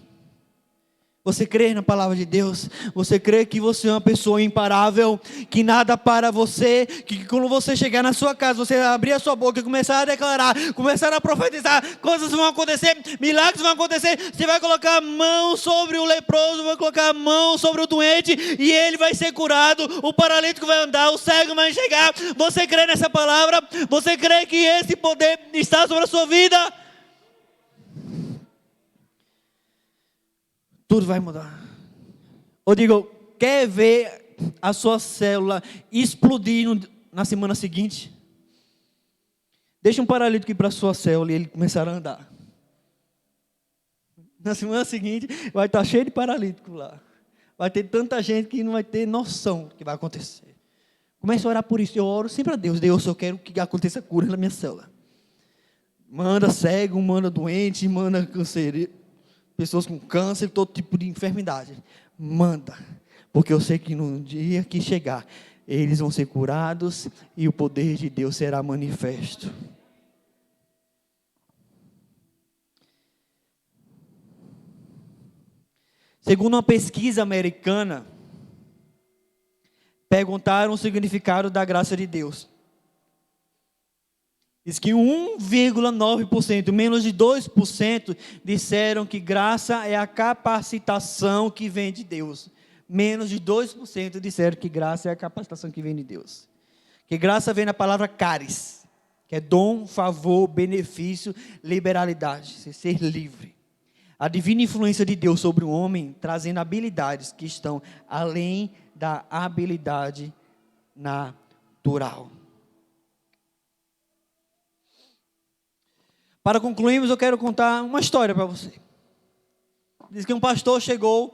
Você crê na palavra de Deus? Você crê que você é uma pessoa imparável, que nada para você, que quando você chegar na sua casa, você abrir a sua boca e começar a declarar, começar a profetizar, coisas vão acontecer, milagres vão acontecer. Você vai colocar a mão sobre o leproso, vai colocar a mão sobre o doente e ele vai ser curado, o paralítico vai andar, o cego vai enxergar. Você crê nessa palavra? Você crê que esse poder está sobre a sua vida? Tudo vai mudar. Eu digo, quer ver a sua célula explodir na semana seguinte? Deixa um paralítico ir para a sua célula e ele começar a andar. Na semana seguinte vai estar cheio de paralítico lá. Vai ter tanta gente que não vai ter noção do que vai acontecer. Comece a orar por isso. Eu oro sempre a Deus. Deus, eu quero que aconteça cura na minha célula. Manda cego, manda doente, manda cancereiro. Pessoas com câncer, todo tipo de enfermidade. Manda. Porque eu sei que no dia que chegar, eles vão ser curados e o poder de Deus será manifesto. Segundo uma pesquisa americana, perguntaram o significado da graça de Deus. Diz que 1,9%, menos de 2%, disseram que graça é a capacitação que vem de Deus. Menos de 2% disseram que graça é a capacitação que vem de Deus. Que graça vem na palavra caris, que é dom, favor, benefício, liberalidade, ser livre. A divina influência de Deus sobre o homem, trazendo habilidades que estão além da habilidade natural. Para concluirmos, eu quero contar uma história para você. Diz que um pastor chegou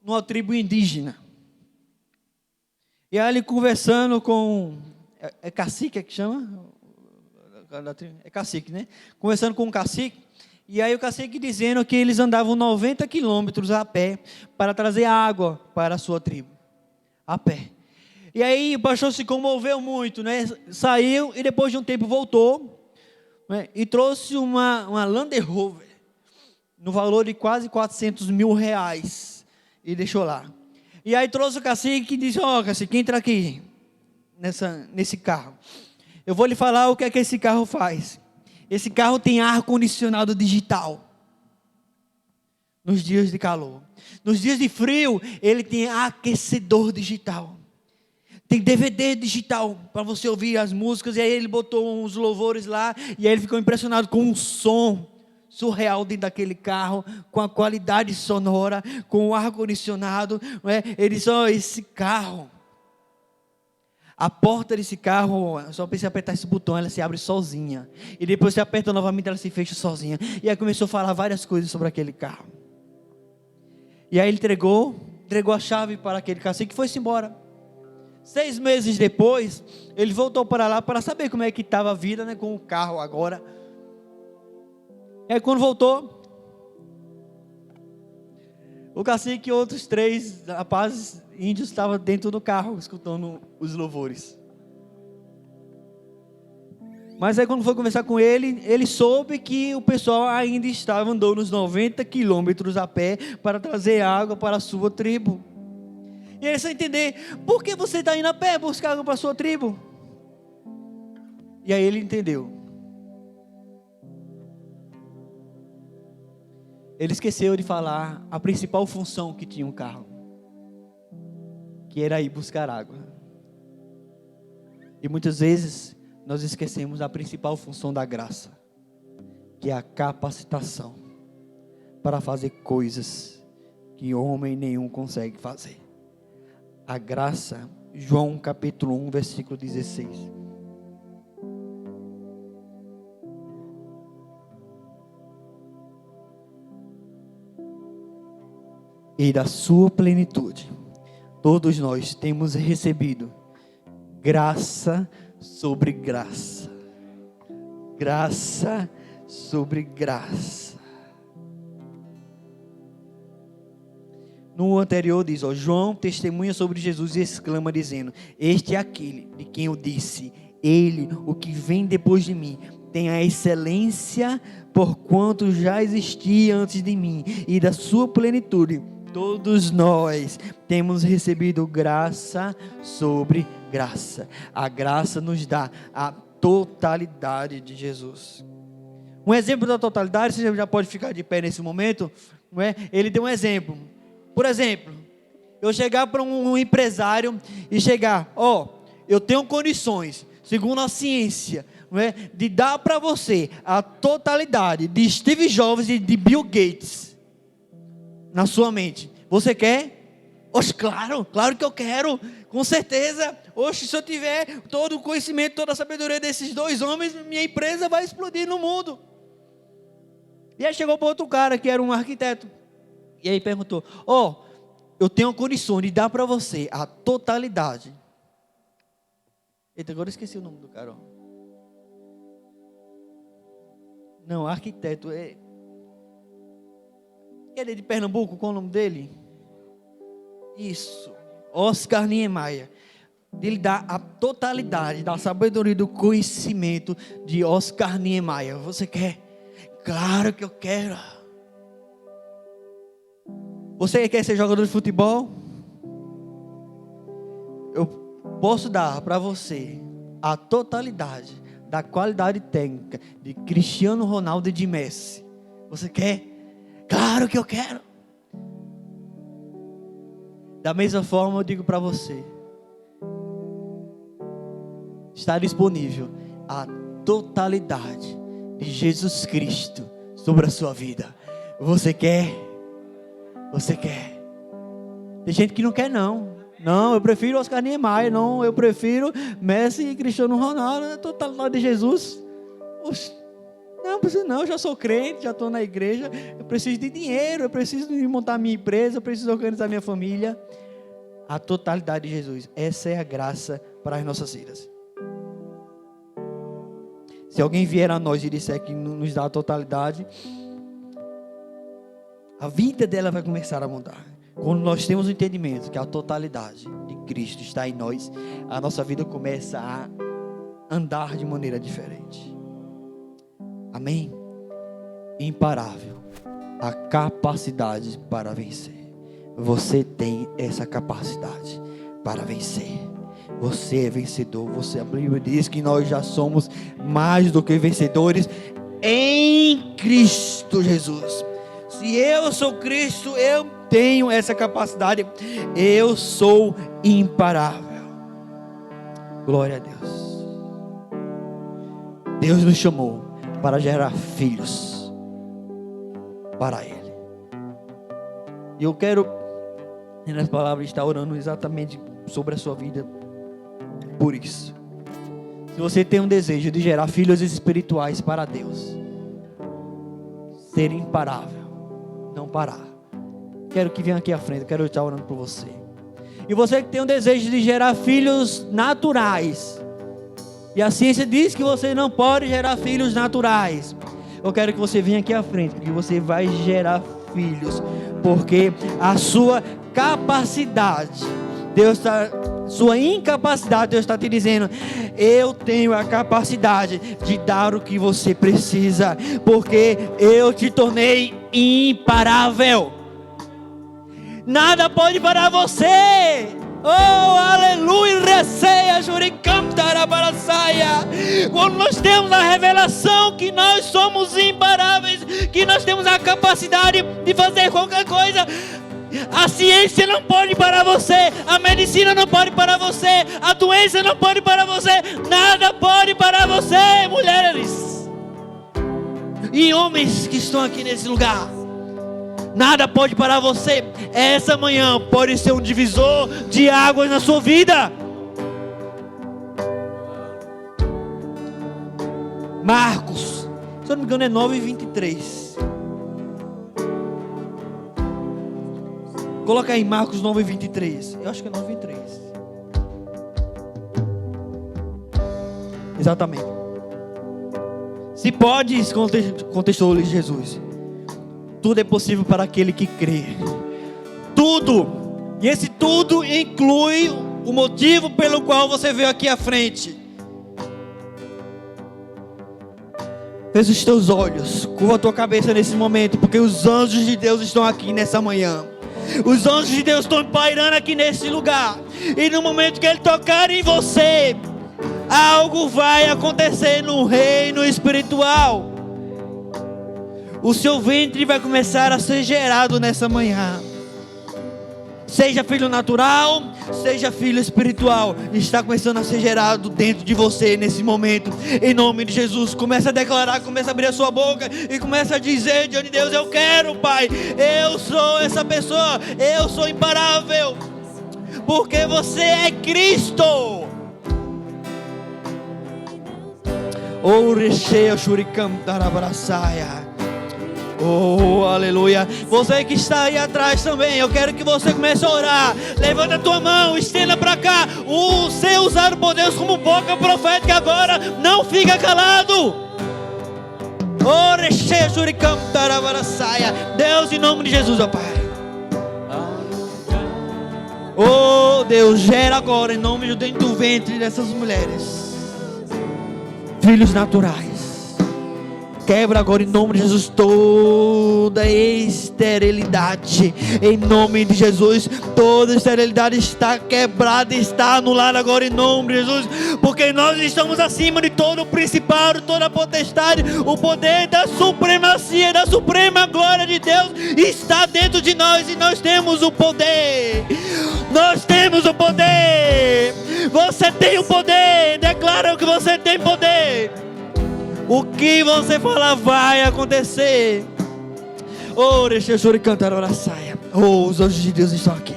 numa tribo indígena. E aí ele conversando com... É cacique que chama? É cacique, né? Conversando com um cacique. E aí o cacique dizendo que eles andavam 90 quilômetros a pé para trazer água para a sua tribo. A pé. E aí o pastor se comoveu muito, né? Saiu e depois de um tempo voltou. E trouxe uma Land Rover, no valor de quase 400 mil reais, e deixou lá. E aí trouxe o cacique e disse, cacique, entra aqui, nesse carro. Eu vou lhe falar o que é que esse carro faz. Esse carro tem ar-condicionado digital, nos dias de calor. Nos dias de frio, ele tem aquecedor digital. Tem DVD digital para você ouvir as músicas. E aí ele botou uns louvores lá. E aí ele ficou impressionado com um som surreal dentro daquele carro, com a qualidade sonora, com o ar-condicionado. Ele disse: esse carro, a porta desse carro, só precisa apertar esse botão, ela se abre sozinha. E depois você aperta novamente, ela se fecha sozinha. E aí começou a falar várias coisas sobre aquele carro. E aí ele entregou a chave para aquele cacique e foi-se embora. 6 meses depois, ele voltou para lá para saber como é que estava a vida, com o carro agora. E aí quando voltou, o cacique e outros 3 rapazes índios estavam dentro do carro, escutando os louvores. Mas aí quando foi conversar com ele, ele soube que o pessoal ainda estava andando uns 90 quilômetros a pé para trazer água para a sua tribo. E ele só entender: por que você está indo a pé buscar água para a sua tribo? E aí ele entendeu. Ele esqueceu de falar a principal função que tinha um carro, que era ir buscar água. E muitas vezes nós esquecemos a principal função da graça, que é a capacitação para fazer coisas que homem nenhum consegue fazer. A graça, João capítulo 1, versículo 16. E da sua plenitude, todos nós temos recebido graça sobre graça. Graça sobre graça. No anterior diz, João testemunha sobre Jesus e exclama dizendo: este é aquele de quem eu disse, ele, o que vem depois de mim, tem a excelência, porquanto já existia antes de mim, e da sua plenitude todos nós temos recebido graça sobre graça. A graça nos dá a totalidade de Jesus. Um exemplo da totalidade, você já pode ficar de pé nesse momento, não é? Ele deu um exemplo. Por exemplo, eu chegar para um empresário e chegar: eu tenho condições, segundo a ciência, não é, de dar para você a totalidade de Steve Jobs e de Bill Gates na sua mente. Você quer? Oxe, claro que eu quero, com certeza. Oxe, se eu tiver todo o conhecimento, toda a sabedoria desses 2 homens, minha empresa vai explodir no mundo. E aí chegou para outro cara que era um arquiteto. E aí perguntou: eu tenho condições de dar para você a totalidade. Eita, agora eu esqueci o nome do cara. Não, arquiteto. Ele é de Pernambuco, qual é o nome dele? Isso, Oscar Niemeyer. Ele dá a totalidade da sabedoria e do conhecimento de Oscar Niemeyer. Você quer? Claro que eu quero. Você quer ser jogador de futebol? Eu posso dar para você a totalidade da qualidade técnica de Cristiano Ronaldo e de Messi. Você quer? Claro que eu quero. Da mesma forma eu digo para você: está disponível a totalidade de Jesus Cristo sobre a sua vida. Você quer? Você quer? Tem gente que não quer não. Não, eu prefiro Oscar Niemeyer. Não, eu prefiro Messi e Cristiano Ronaldo. A totalidade de Jesus. Oxe, não precisa não, eu já sou crente, já estou na igreja. Eu preciso de dinheiro, eu preciso de montar minha empresa, eu preciso organizar minha família. A totalidade de Jesus. Essa é a graça para as nossas vidas. Se alguém vier a nós e disser que nos dá a totalidade, a vida dela vai começar a mudar. Quando nós temos o entendimento que a totalidade de Cristo está em nós, a nossa vida começa a andar de maneira diferente. Amém? Imparável. A capacidade para vencer. Você tem essa capacidade para vencer. Você é vencedor. A Bíblia diz que nós já somos mais do que vencedores em Cristo Jesus. Se eu sou Cristo, eu tenho essa capacidade. Eu sou imparável. Glória a Deus. Deus nos chamou para gerar filhos para Ele. E eu quero, nessa palavra, estar orando exatamente sobre a sua vida por isso. Se você tem um desejo de gerar filhos espirituais para Deus, ser imparável, não parar, quero que venha aqui à frente, quero estar orando por você. E você que tem um desejo de gerar filhos naturais, e a ciência diz que você não pode gerar filhos naturais, eu quero que você venha aqui à frente, porque você vai gerar filhos, porque a sua capacidade, sua incapacidade, Deus está te dizendo: eu tenho a capacidade de dar o que você precisa, porque eu te tornei imparável. Nada pode parar você. Oh, aleluia, receia, juricantara para saia. Quando nós temos a revelação que nós somos imparáveis, que nós temos a capacidade de fazer qualquer coisa, a ciência não pode parar você, a medicina não pode parar você, a doença não pode parar você, nada pode parar você, mulheres e homens que estão aqui nesse lugar. Nada pode parar você. Essa manhã pode ser um divisor de águas na sua vida. Marcos, se eu não me engano é 9:23. Coloca aí Marcos 9:23. Eu acho que é 9:23. Exatamente. Se podes, contestou-lhe Jesus, tudo é possível para aquele que crê. Tudo. E esse tudo inclui o motivo pelo qual você veio aqui à frente. Fecha os teus olhos, curva a tua cabeça nesse momento, porque os anjos de Deus estão aqui nessa manhã. Os anjos de Deus estão pairando aqui nesse lugar. E no momento que Ele tocar em você, algo vai acontecer no reino espiritual. O seu ventre vai começar a ser gerado nessa manhã. Seja filho natural, seja filho espiritual, está começando a ser gerado dentro de você nesse momento. Em nome de Jesus, começa a declarar, começa a abrir a sua boca e começa a dizer diante de Deus: eu quero, Pai, eu sou essa pessoa, eu sou imparável, porque você é Cristo. Oh, recheia, shuricam, tarabraçaia. Oh, aleluia. Você que está aí atrás também, eu quero que você comece a orar. Levanta a tua mão, estenda para cá. Ser usado por Deus como boca profética agora. Não fica calado. Oh, recheia, shuricam, tarabraçaia. Deus, em nome de Jesus, ó Pai. Oh, Deus, gera agora em nome do ventre dessas mulheres filhos naturais. Quebra agora em nome de Jesus toda esterilidade. Em nome de Jesus, toda esterilidade está quebrada, está anulada agora em nome de Jesus. Porque nós estamos acima de todo o principado, toda a potestade. O poder da supremacia, da suprema glória de Deus está dentro de nós. E nós temos o poder. Nós temos o poder. Você tem o poder. Declara que você tem poder. O que você falar vai acontecer. Oh, deixa eu cantar a saia. Oh, os anjos de Deus estão aqui.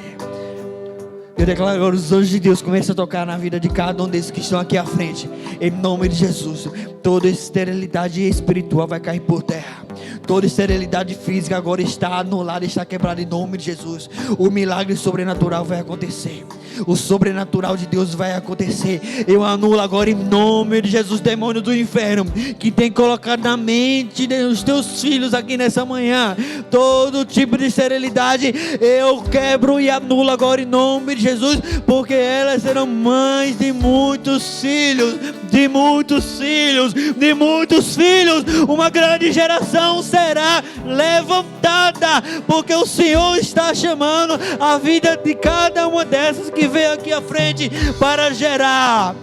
Eu declaro agora: os anjos de Deus começam a tocar na vida de cada um desses que estão aqui à frente. Em nome de Jesus, toda esterilidade espiritual vai cair por terra. Toda esterilidade física agora está anulada, está quebrada em nome de Jesus. O milagre sobrenatural vai acontecer. O sobrenatural de Deus vai acontecer. Eu anulo agora em nome de Jesus, demônio do inferno que tem colocado na mente dos teus filhos aqui nessa manhã. Todo tipo de esterilidade eu quebro e anulo agora em nome de Jesus, porque elas serão mães de muitos filhos, de muitos filhos, de muitos filhos. Uma grande geração será levantada, porque o Senhor está chamando a vida de cada uma dessas que veio aqui à frente para gerar,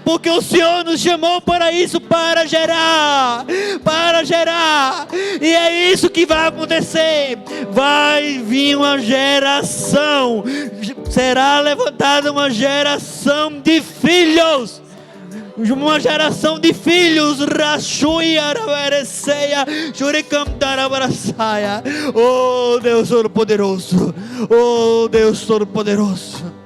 porque o Senhor nos chamou para isso, para gerar, e é isso que vai acontecer. Vai vir uma geração será levantada uma geração de filhos. Uma geração de filhos. Oh Deus Todo-Poderoso. Oh Deus Todo-Poderoso.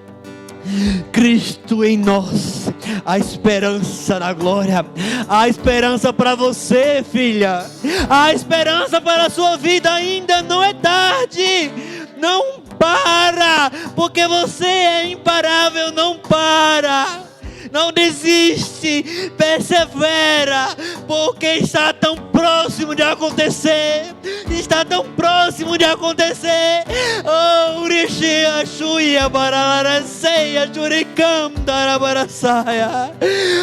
Cristo em nós, a esperança da glória. A esperança para você, filha. A esperança para a sua vida. Ainda não é tarde. Não para, porque você é imparável. Não para. Não desiste, persevera, porque está tão próximo de acontecer. Está tão próximo de acontecer. Oh, Urixia, Xuia, Bararaceia, Juricam, Darabaraçaia.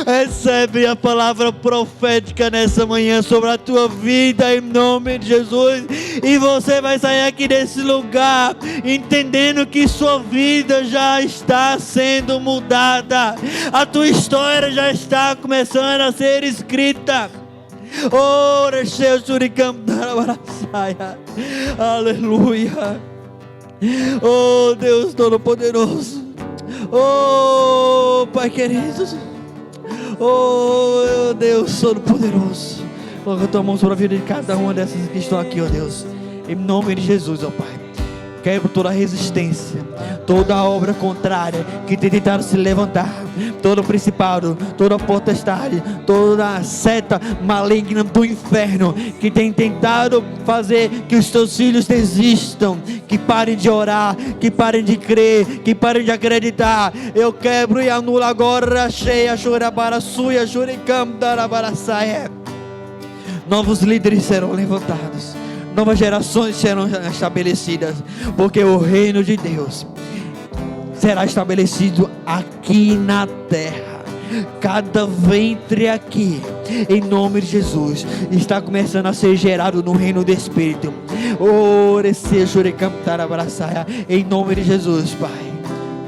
Recebe a palavra profética nessa manhã sobre a tua vida, em nome de Jesus. E você vai sair aqui desse lugar entendendo que sua vida já está sendo mudada. A tua história já está começando a ser escrita. Oh, aleluia. Oh, Deus Todo-Poderoso. Oh, Pai querido. Oh, Deus Todo-Poderoso. Coloca a tua mão sobre a vida de cada uma dessas que estão aqui, ó Deus. Em nome de Jesus, ó Pai. Quebro toda a resistência, toda a obra contrária que tem tentado se levantar, todo principado, toda potestade, toda a seta maligna do inferno que tem tentado fazer que os teus filhos desistam, que parem de orar, que parem de crer, que parem de acreditar. Eu quebro e anulo agora. Cheia, chorabara, suia, churicam, darabaraçaia. Novos líderes serão levantados. Novas gerações serão estabelecidas, porque o reino de Deus será estabelecido aqui na terra. Cada ventre aqui, em nome de Jesus, está começando a ser gerado no reino do Espírito. Em nome de Jesus, Pai,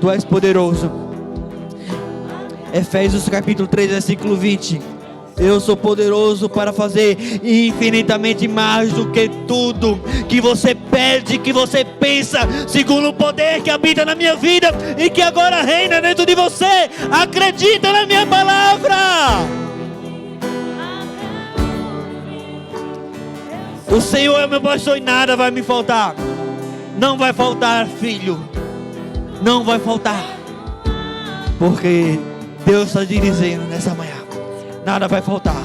Tu és poderoso. Efésios capítulo 3, versículo 20. Eu sou poderoso para fazer infinitamente mais do que tudo que você pede, que você pensa, segundo o poder que habita na minha vida e que agora reina dentro de você. Acredita na minha palavra. O Senhor é meu pastor e nada vai me faltar. Não vai faltar, filho. Não vai faltar. Porque Deus está te dizendo nessa manhã: nada vai faltar,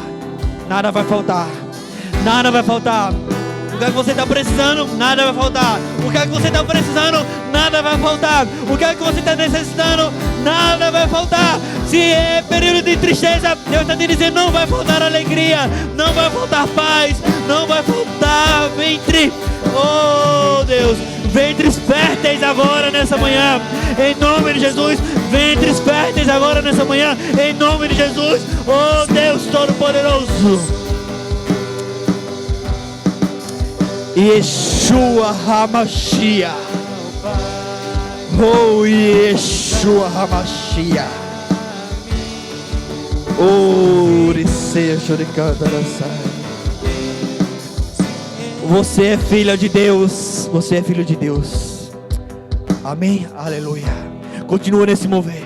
nada vai faltar, nada vai faltar. O que é que você está precisando? Nada vai faltar. O que é que você está precisando? Nada vai faltar. O que é que você está necessitando? Nada vai faltar. Se é período de tristeza, Deus está te dizendo: não vai faltar alegria, não vai faltar paz, não vai faltar ventre. Oh Deus, ventres férteis agora nessa manhã, em nome de Jesus. Ventres férteis agora nessa manhã, em nome de Jesus. Oh Deus Todo-Poderoso. Yeshua HaMashiach. Oh Yeshua HaMashiach. Oh Riseia Choricantaraçai. Você é filha de Deus. Você é filho de Deus. Amém? Aleluia. Continua nesse mover.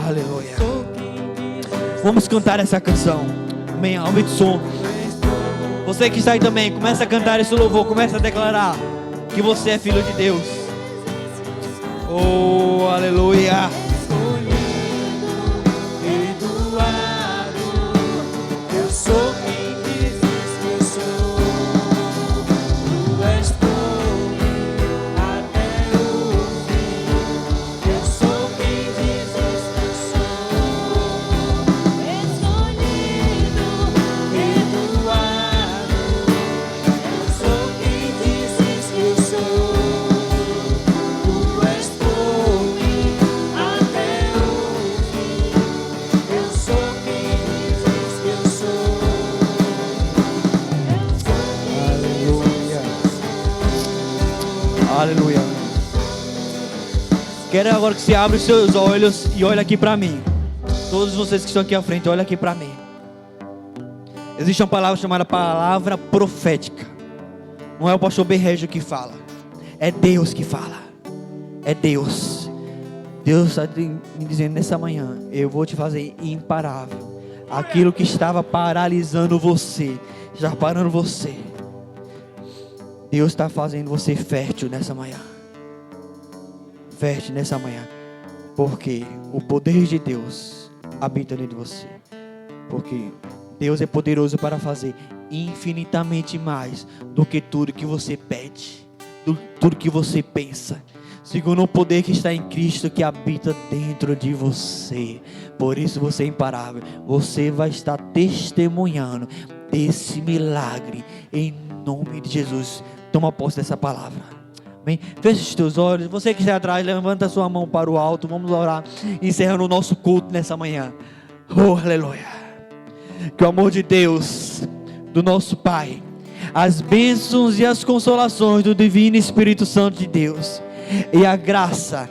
Aleluia. Vamos cantar essa canção. Amém? Aumente o som. Você que está aí também, começa a cantar esse louvor. Começa a declarar que você é filho de Deus. Oh, aleluia. Eu sou quem dizes que eu sou. Tu és por mim até o fim. Eu sou quem dizes que eu sou. Escolhido, perdoado. Eu sou quem dizes que eu sou. Tu és por mim até o fim. Eu sou quem dizes que eu sou. Aleluia. Quero agora que você abra os seus olhos e olhe aqui para mim. Todos vocês que estão aqui à frente, olha aqui para mim. Existe uma palavra chamada palavra profética. Não é o pastor Berrejo que fala, é Deus que fala. é Deus. Deus está me dizendo nessa manhã: eu vou te fazer imparável. Aquilo que estava paralisando você, já parando você, Deus está fazendo você fértil nessa manhã. Fértil nessa manhã. Porque o poder de Deus habita dentro de você. Porque Deus é poderoso para fazer infinitamente mais do que tudo que você pede, tudo que você pensa, segundo o poder que está em Cristo, que habita dentro de você. Por isso você é imparável. Você vai estar testemunhando desse milagre em nome de Jesus. Toma posse dessa palavra. Amém? Feche os teus olhos. Você que está atrás, levanta a sua mão para o alto. Vamos orar, encerrando o nosso culto nessa manhã. Oh, aleluia. Que o amor de Deus, do nosso Pai, as bênçãos e as consolações do Divino Espírito Santo de Deus, e a graça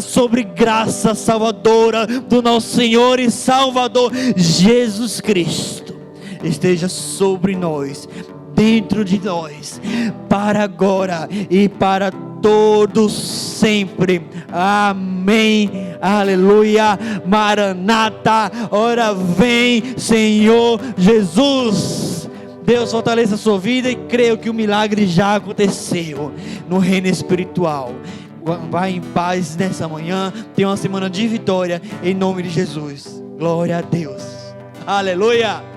sobre graça salvadora do nosso Senhor e Salvador Jesus Cristo esteja sobre nós, dentro de nós, para agora e para todos sempre. Amém. Aleluia. Maranata. Ora vem, Senhor Jesus. Deus fortaleça a sua vida, e creio que o milagre já aconteceu no reino espiritual. Vai em paz nessa manhã. Tenha uma semana de vitória em nome de Jesus. Glória a Deus. Aleluia.